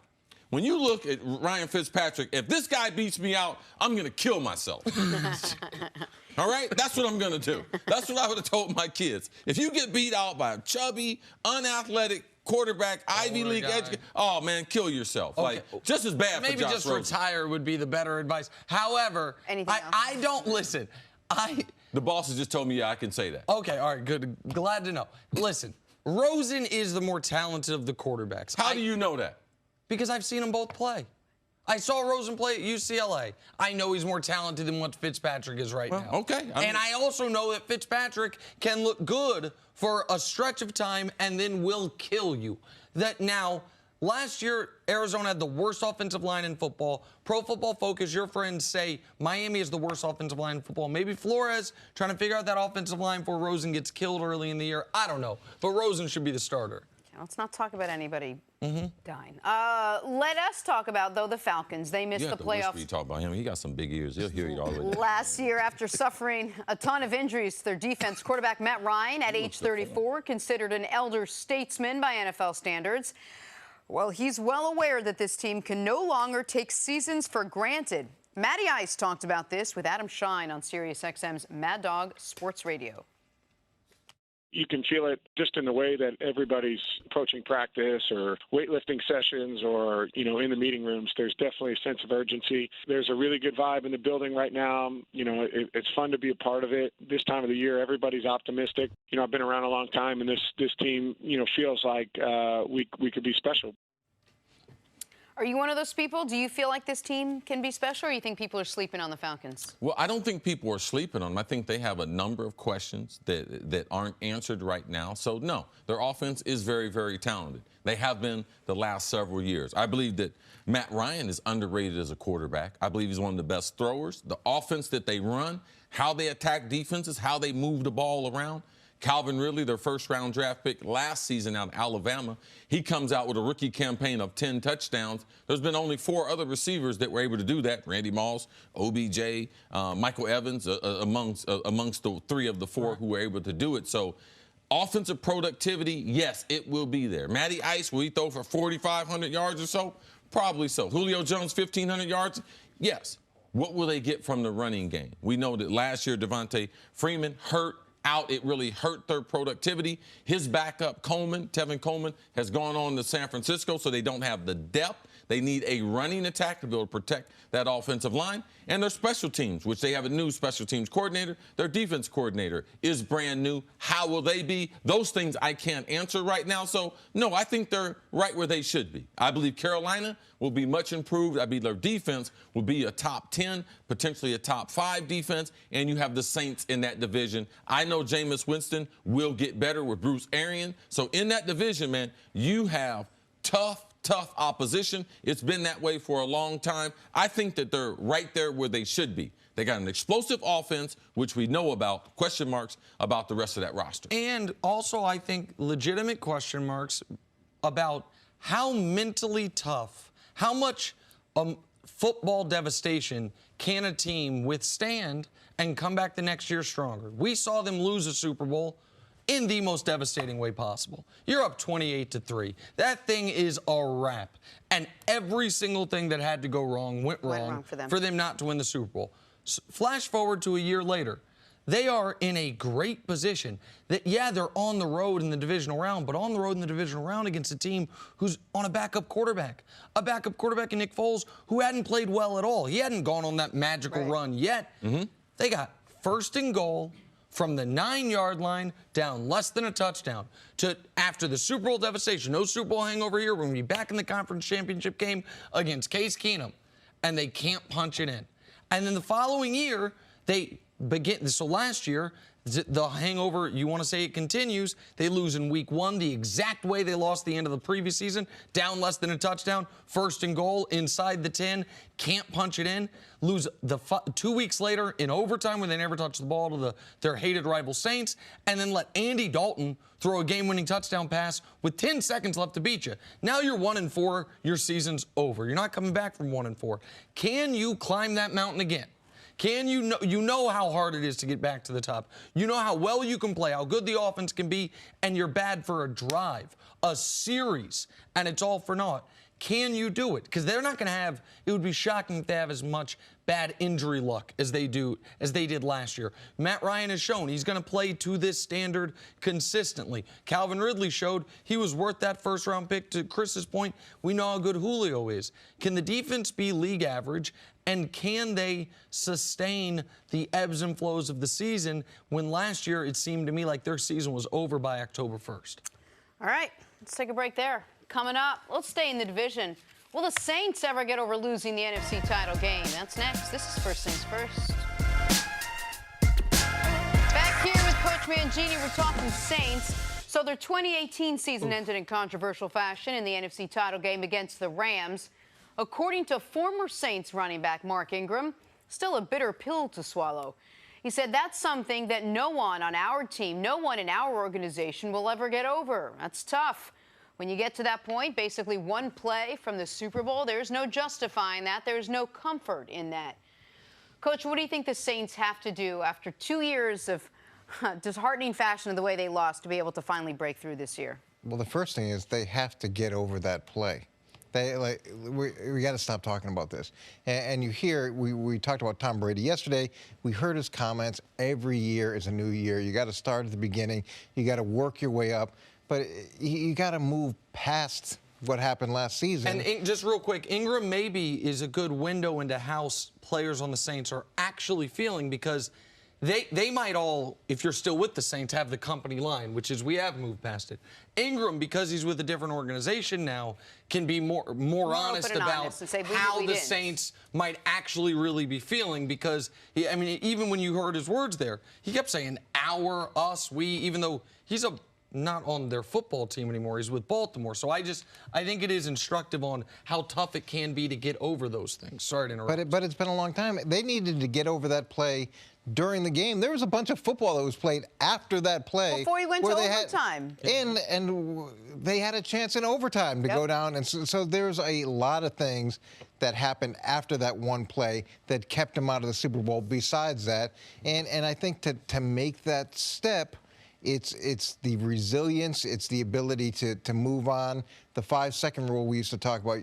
When you look at Ryan Fitzpatrick, if this guy beats me out, I'm going to kill myself. All right? That's what I'm going to do. That's what I would have told my kids. If you get beat out by a chubby, unathletic quarterback, Ivy League educated, oh, man, kill yourself. Okay. Like, just as bad Maybe for Josh just Rosen. retire would be the better advice. However, I don't listen. The boss has just told me, yeah, I can say that. Okay, all right, good. Glad to know. Listen, Rosen is the more talented of the quarterbacks. How do you know that? Because I've seen them both play. I saw Rosen play at UCLA. I know he's more talented than what Fitzpatrick is right now. Okay. And I also know that Fitzpatrick can look good for a stretch of time and then will kill you. That now, last year, Arizona had the worst offensive line in football. Pro Football Focus, your friends say Miami is the worst offensive line in football. Maybe Flores trying to figure out that offensive line before Rosen gets killed early in the year. I don't know. But Rosen should be the starter. Let's not talk about anybody dying. Let us talk about, though, the Falcons. They missed the playoffs. You talk about him. He got some big ears. He'll hear you all the way. Last year, after suffering a ton of injuries to their defense, quarterback Matt Ryan, at age 34, considered an elder statesman by NFL standards. Well, he's well aware that this team can no longer take seasons for granted. Matty Ice talked about this with Adam Shine on SiriusXM's Mad Dog Sports Radio. You can feel it just in the way that everybody's approaching practice or weightlifting sessions or, in the meeting rooms. There's definitely a sense of urgency. There's a really good vibe in the building right now. It's fun to be a part of it. This time of the year, everybody's optimistic. I've been around a long time, and this team, feels like we could be special. Are you one of those people? Do you feel like this team can be special, or you think people are sleeping on the Falcons? Well, I don't think people are sleeping on them. I think they have a number of questions that aren't answered right now. So, no, their offense is very, very talented. They have been the last several years. I believe that Matt Ryan is underrated as a quarterback. I believe he's one of the best throwers. The offense that they run, how they attack defenses, how they move the ball around. Calvin Ridley, their first-round draft pick last season out of Alabama, he comes out with a rookie campaign of 10 touchdowns. There's been only 4 other receivers that were able to do that. Randy Moss, OBJ, Michael Evans, amongst the 3 of the 4 who were able to do it. So offensive productivity, yes, it will be there. Matty Ice, will he throw for 4,500 yards or so? Probably so. Julio Jones, 1,500 yards? Yes. What will they get from the running game? We know that last year Devontae Freeman hurt. Out, it really hurt their productivity. His backup, Tevin Coleman, has gone on to San Francisco, so they don't have the depth. They need a running attack to be able to protect that offensive line. And their special teams, which they have a new special teams coordinator. Their defense coordinator is brand new. How will they be? Those things I can't answer right now. So, no, I think they're right where they should be. I believe Carolina will be much improved. I believe their defense will be a top 10, potentially a top 5 defense. And you have the Saints in that division. I know Jameis Winston will get better with Bruce Arians. So in that division, man, you have tough opposition. It's been that way for a long time. I think that they're right there where they should be. They got an explosive offense, which we know about, question marks about the rest of that roster. And also, I think, legitimate question marks about how mentally tough, how much football devastation can a team withstand and come back the next year stronger. We saw them lose a Super Bowl in the most devastating way possible. You're up 28-3. That thing is a wrap. And every single thing that had to go wrong went wrong for them not to win the Super Bowl. Flash forward to a year later. They are in a great position that, yeah, they're on the road in the divisional round, but on the road in the divisional round against a team who's on a backup quarterback in Nick Foles, who hadn't played well at all. He hadn't gone on that magical run yet. They got 1st and goal from the 9-yard line down less than a touchdown to after the Super Bowl devastation. No Super Bowl hangover here. We're going to be back in the conference championship game against Case Keenum, and they can't punch it in. And then the following year, they So last year, the hangover, you want to say it continues, they lose in week 1 the exact way they lost the end of the previous season, down less than a touchdown, 1st and goal, inside the 10, can't punch it in, lose 2 weeks later in overtime when they never touch the ball to their hated rival Saints, and then let Andy Dalton throw a game-winning touchdown pass with 10 seconds left to beat you. Now you're 1-4, your season's over. You're not coming back from 1-4. Can you climb that mountain again? Can you know how hard it is to get back to the top. You know how well you can play, how good the offense can be, and you're bad for a drive, a series, and it's all for naught. Can you do it? Because they're not going to have, it would be shocking if they have as much bad injury luck as they did last year. Matt Ryan has shown he's going to play to this standard consistently. Calvin Ridley showed he was worth that first-round pick. To Chris's point, we know how good Julio is. Can the defense be league average? And can they sustain the ebbs and flows of the season when last year it seemed to me like their season was over by October 1st? All right, let's take a break there. Coming up, let's stay in the division. Will the Saints ever get over losing the NFC title game? That's next. This is First Things First. Back here with Coach Mangini, we're talking Saints. So their 2018 season ended in controversial fashion in the NFC title game against the Rams. According to former Saints running back Mark Ingram, still a bitter pill to swallow. He said that's something that no one on our team, no one in our organization will ever get over. That's tough. When you get to that point, basically one play from the Super Bowl, there's no justifying that. There's no comfort in that. Coach, what do you think the Saints have to do after 2 years of disheartening fashion of the way they lost to be able to finally break through this year? Well, the first thing is they have to get over that play. We got to stop talking about this. And you hear, we talked about Tom Brady yesterday. We heard his comments. Every year is a new year. You got to start at the beginning. You got to work your way up. But you got to move past what happened last season. And just real quick, Ingram maybe is a good window into how players on the Saints are actually feeling, because they might all, if you're still with the Saints, have the company line, which is we have moved past it. Ingram, because he's with a different organization now, can be more honest about how the Saints might actually really be feeling, because, I mean, even when you heard his words there, he kept saying our, us, we, even though he's not on their football team anymore. He's with Baltimore. So I think it is instructive on how tough it can be to get over those things. Sorry to interrupt. But it's been a long time. They needed to get over that play during the game. There was a bunch of football that was played after that play. Before he went to overtime. And they had a chance in overtime to go down. And so there's a lot of things that happened after that one play that kept him out of the Super Bowl besides that. And I think to make that step, it's the resilience, it's the ability to move on. The 5-second rule we used to talk about,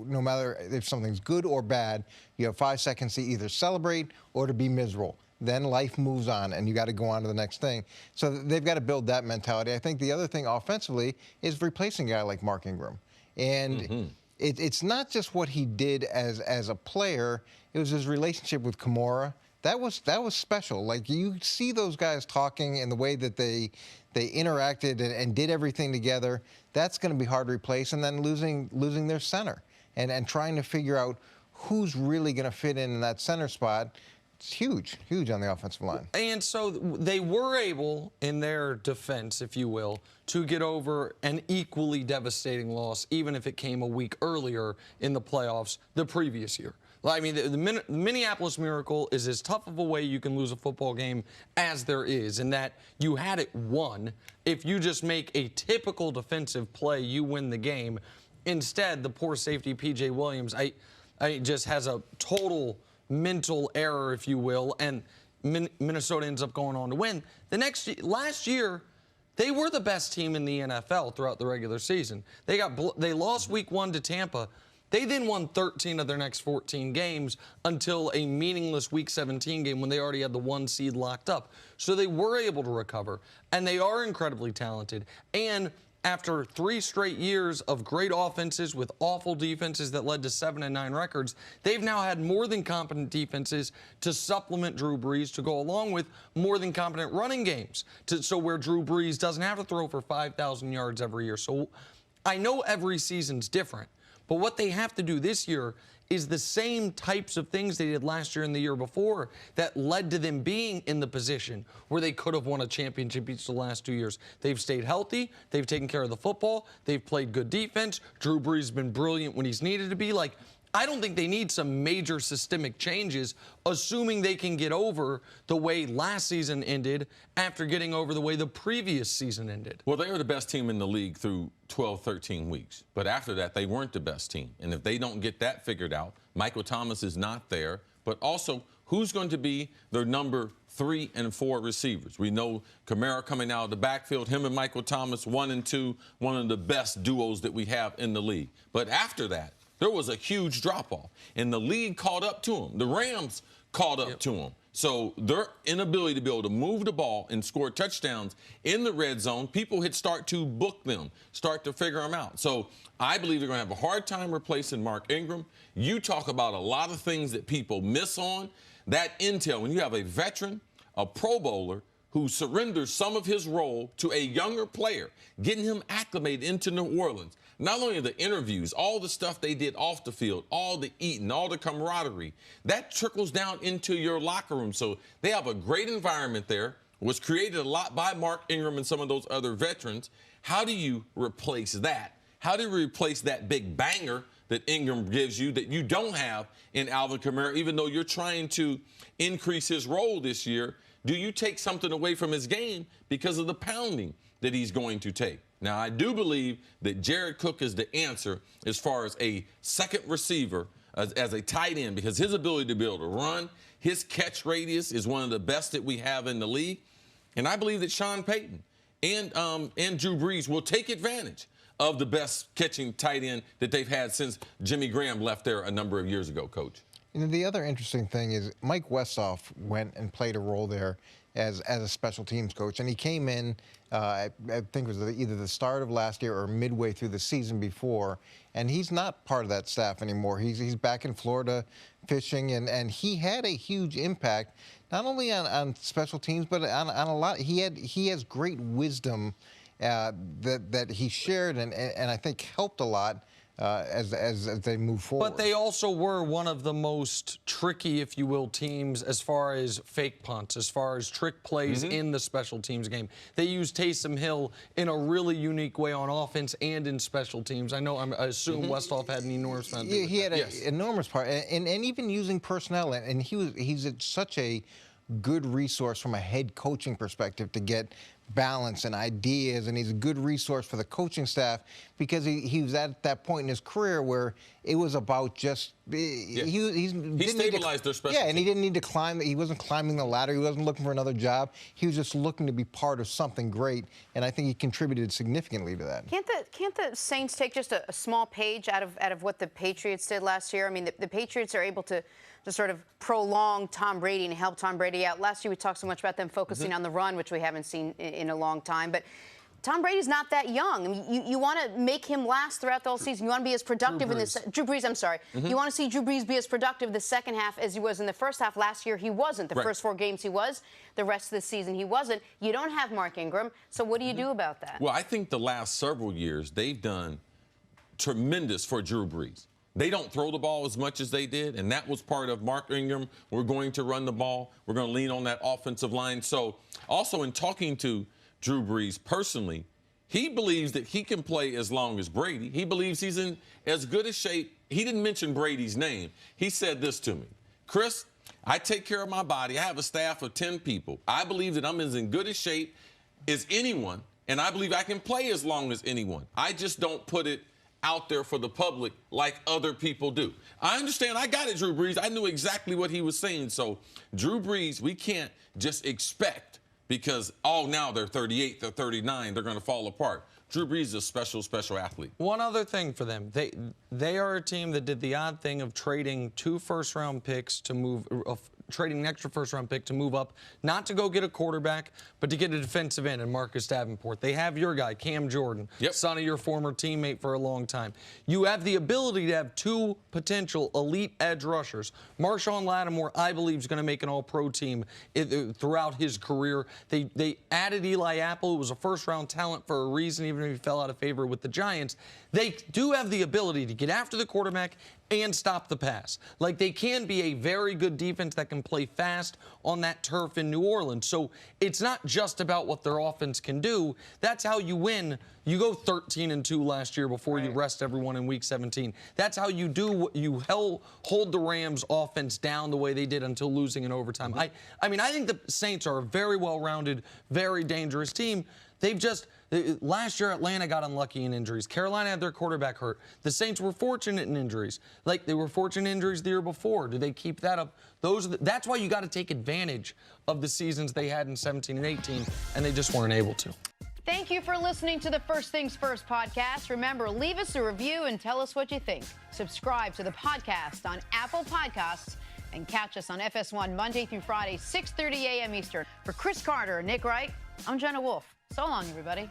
no matter if something's good or bad, you have 5 seconds to either celebrate or to be miserable. Then life moves on, and you got to go on to the next thing. So they've got to build that mentality. I think the other thing offensively is replacing a guy like Mark Ingram. And it's not just what he did as a player, it was his relationship with Kamara. That was special. Like, you see those guys talking and the way that they interacted and did everything together. That's going to be hard to replace. And then losing their center and trying to figure out who's really going to fit in that center spot. It's huge on the offensive line. And so they were able, in their defense, if you will, to get over an equally devastating loss, even if it came a week earlier in the playoffs the previous year. I mean, the Minneapolis Miracle is as tough of a way you can lose a football game as there is, in that you had it won. If you just make a typical defensive play, you win the game. Instead, the poor safety, P.J. Williams, I just has a total mental error, if you will, and Minnesota ends up going on to win. Last year, they were the best team in the NFL throughout the regular season. They lost week 1 to Tampa. They then won 13 of their next 14 games until a meaningless Week 17 game when they already had the 1 seed locked up. So they were able to recover, and they are incredibly talented. And after 3 straight years of great offenses with awful defenses that led to 7-9 records, they've now had more than competent defenses to supplement Drew Brees, to go along with more than competent running games, so where Drew Brees doesn't have to throw for 5,000 yards every year. So I know every season's different. But what they have to do this year is the same types of things they did last year and the year before that led to them being in the position where they could have won a championship each of the last 2 years. They've stayed healthy. They've taken care of the football. They've played good defense. Drew Brees has been brilliant when he's needed to be. Like, I don't think they need some major systemic changes, assuming they can get over the way last season ended after getting over the way the previous season ended. Well, they were the best team in the league through 12, 13 weeks. But after that, they weren't the best team. And if they don't get that figured out, Michael Thomas is not there. But also, who's going to be their number 3 and 4 receivers? We know Kamara coming out of the backfield, him and Michael Thomas, 1 and 2, one of the best duos that we have in the league. But after that, there was a huge drop-off, and the league caught up to them. The Rams caught up to them. So their inability to be able to move the ball and score touchdowns in the red zone, people had start to book them, start to figure them out. So I believe they're going to have a hard time replacing Mark Ingram. You talk about a lot of things that people miss on. That intel, when you have a veteran, a Pro Bowler, who surrenders some of his role to a younger player, getting him acclimated into New Orleans. Not only the interviews, all the stuff they did off the field, all the eating, all the camaraderie, that trickles down into your locker room. So they have a great environment there, was created a lot by Mark Ingram and some of those other veterans. How do you replace that? How do you replace that big banger that Ingram gives you that you don't have in Alvin Kamara, even though you're trying to increase his role this year? Do you take something away from his game because of the pounding that he's going to take? Now, I do believe that Jared Cook is the answer as far as a second receiver, as a tight end, because his ability to be able to run, his catch radius is one of the best that we have in the league. And I believe that Sean Payton and Drew Brees will take advantage of the best catching tight end that they've had since Jimmy Graham left there a number of years ago, Coach. You know, the other interesting thing is Mike Westhoff went and played a role there as a special teams coach, and he came in, I think it was either the start of last year or midway through the season before, and he's not part of that staff anymore. He's back in Florida fishing, and he had a huge impact, not only on special teams, but on a lot. He has great wisdom that he shared and I think helped a lot as they move forward. But they also were one of the most tricky, if you will, teams as far as fake punts, as far as trick plays in the special teams game. They used Taysom Hill in a really unique way on offense and in special teams. I assume Westhoff had an enormous amount to do with he had that. an enormous part, and even using personnel, and he's such a good resource from a head coaching perspective to get balance and ideas, and he's a good resource for the coaching staff because he was at that point in his career where it was about just he stabilized their special and he didn't need to climb. He wasn't climbing the ladder. He wasn't looking for another job. He was just looking to be part of something great, and I think he contributed significantly to that. Can't the Saints take just a small page out of what the Patriots did last year? I mean, the Patriots are able to sort of prolong Tom Brady and help Tom Brady out. Last year we talked so much about them focusing on the run, which we haven't seen in a long time. But Tom Brady's not that young. I mean, you want to make him last throughout the whole season. You want to be as productive in this. Drew Brees, I'm sorry. You want to see Drew Brees be as productive the second half as he was in the first half. Last year he wasn't. The first 4 games he was. The rest of the season he wasn't. You don't have Mark Ingram. So what do you do about that? Well, I think the last several years they've done tremendous for Drew Brees. They don't throw the ball as much as they did, and that was part of Mark Ingram. We're going to run the ball. We're going to lean on that offensive line. So also in talking to Drew Brees personally, he believes that he can play as long as Brady. He believes he's in as good a shape. He didn't mention Brady's name. He said this to me: Chris, I take care of my body. I have a staff of 10 people. I believe that I'm as in good a shape as anyone, and I believe I can play as long as anyone. I just don't put it out there for the public like other people do. I understand. I got it, Drew Brees. I knew exactly what he was saying. So, Drew Brees, we can't just expect because, now they're 38, they're 39, they're going to fall apart. Drew Brees is a special athlete. One other thing for them. They are a team that did the odd thing of trading 2 first-round picks to move trading an extra first-round pick to move up, not to go get a quarterback, but to get a defensive end in Marcus Davenport. They have your guy, Cam Jordan, son of your former teammate for a long time. You have the ability to have 2 potential elite edge rushers. Marshawn Lattimore, I believe, is going to make an all-pro team throughout his career. They added Eli Apple, who was a first-round talent for a reason, even if he fell out of favor with the Giants. They do have the ability to get after the quarterback and stop the pass. Like, they can be a very good defense that can play fast on that turf in New Orleans. So it's not just about what their offense can do. That's how you win. You go 13-2 last year before you rest everyone in Week 17. That's how you do what you hold the Rams offense down the way they did until losing in overtime. I mean, I think the Saints are a very well-rounded, very dangerous team. They've just, last year Atlanta got unlucky in injuries. Carolina had their quarterback hurt. The Saints were fortunate in injuries. Like, they were fortunate in injuries the year before. Do they keep that up? That's why you got to take advantage of the seasons they had in 17 and 18, and they just weren't able to. Thank you for listening to the First Things First podcast. Remember, leave us a review and tell us what you think. Subscribe to the podcast on Apple Podcasts and catch us on FS1 Monday through Friday, 6:30 a.m. Eastern. For Chris Carter and Nick Wright, I'm Jenna Wolfe. So long, everybody.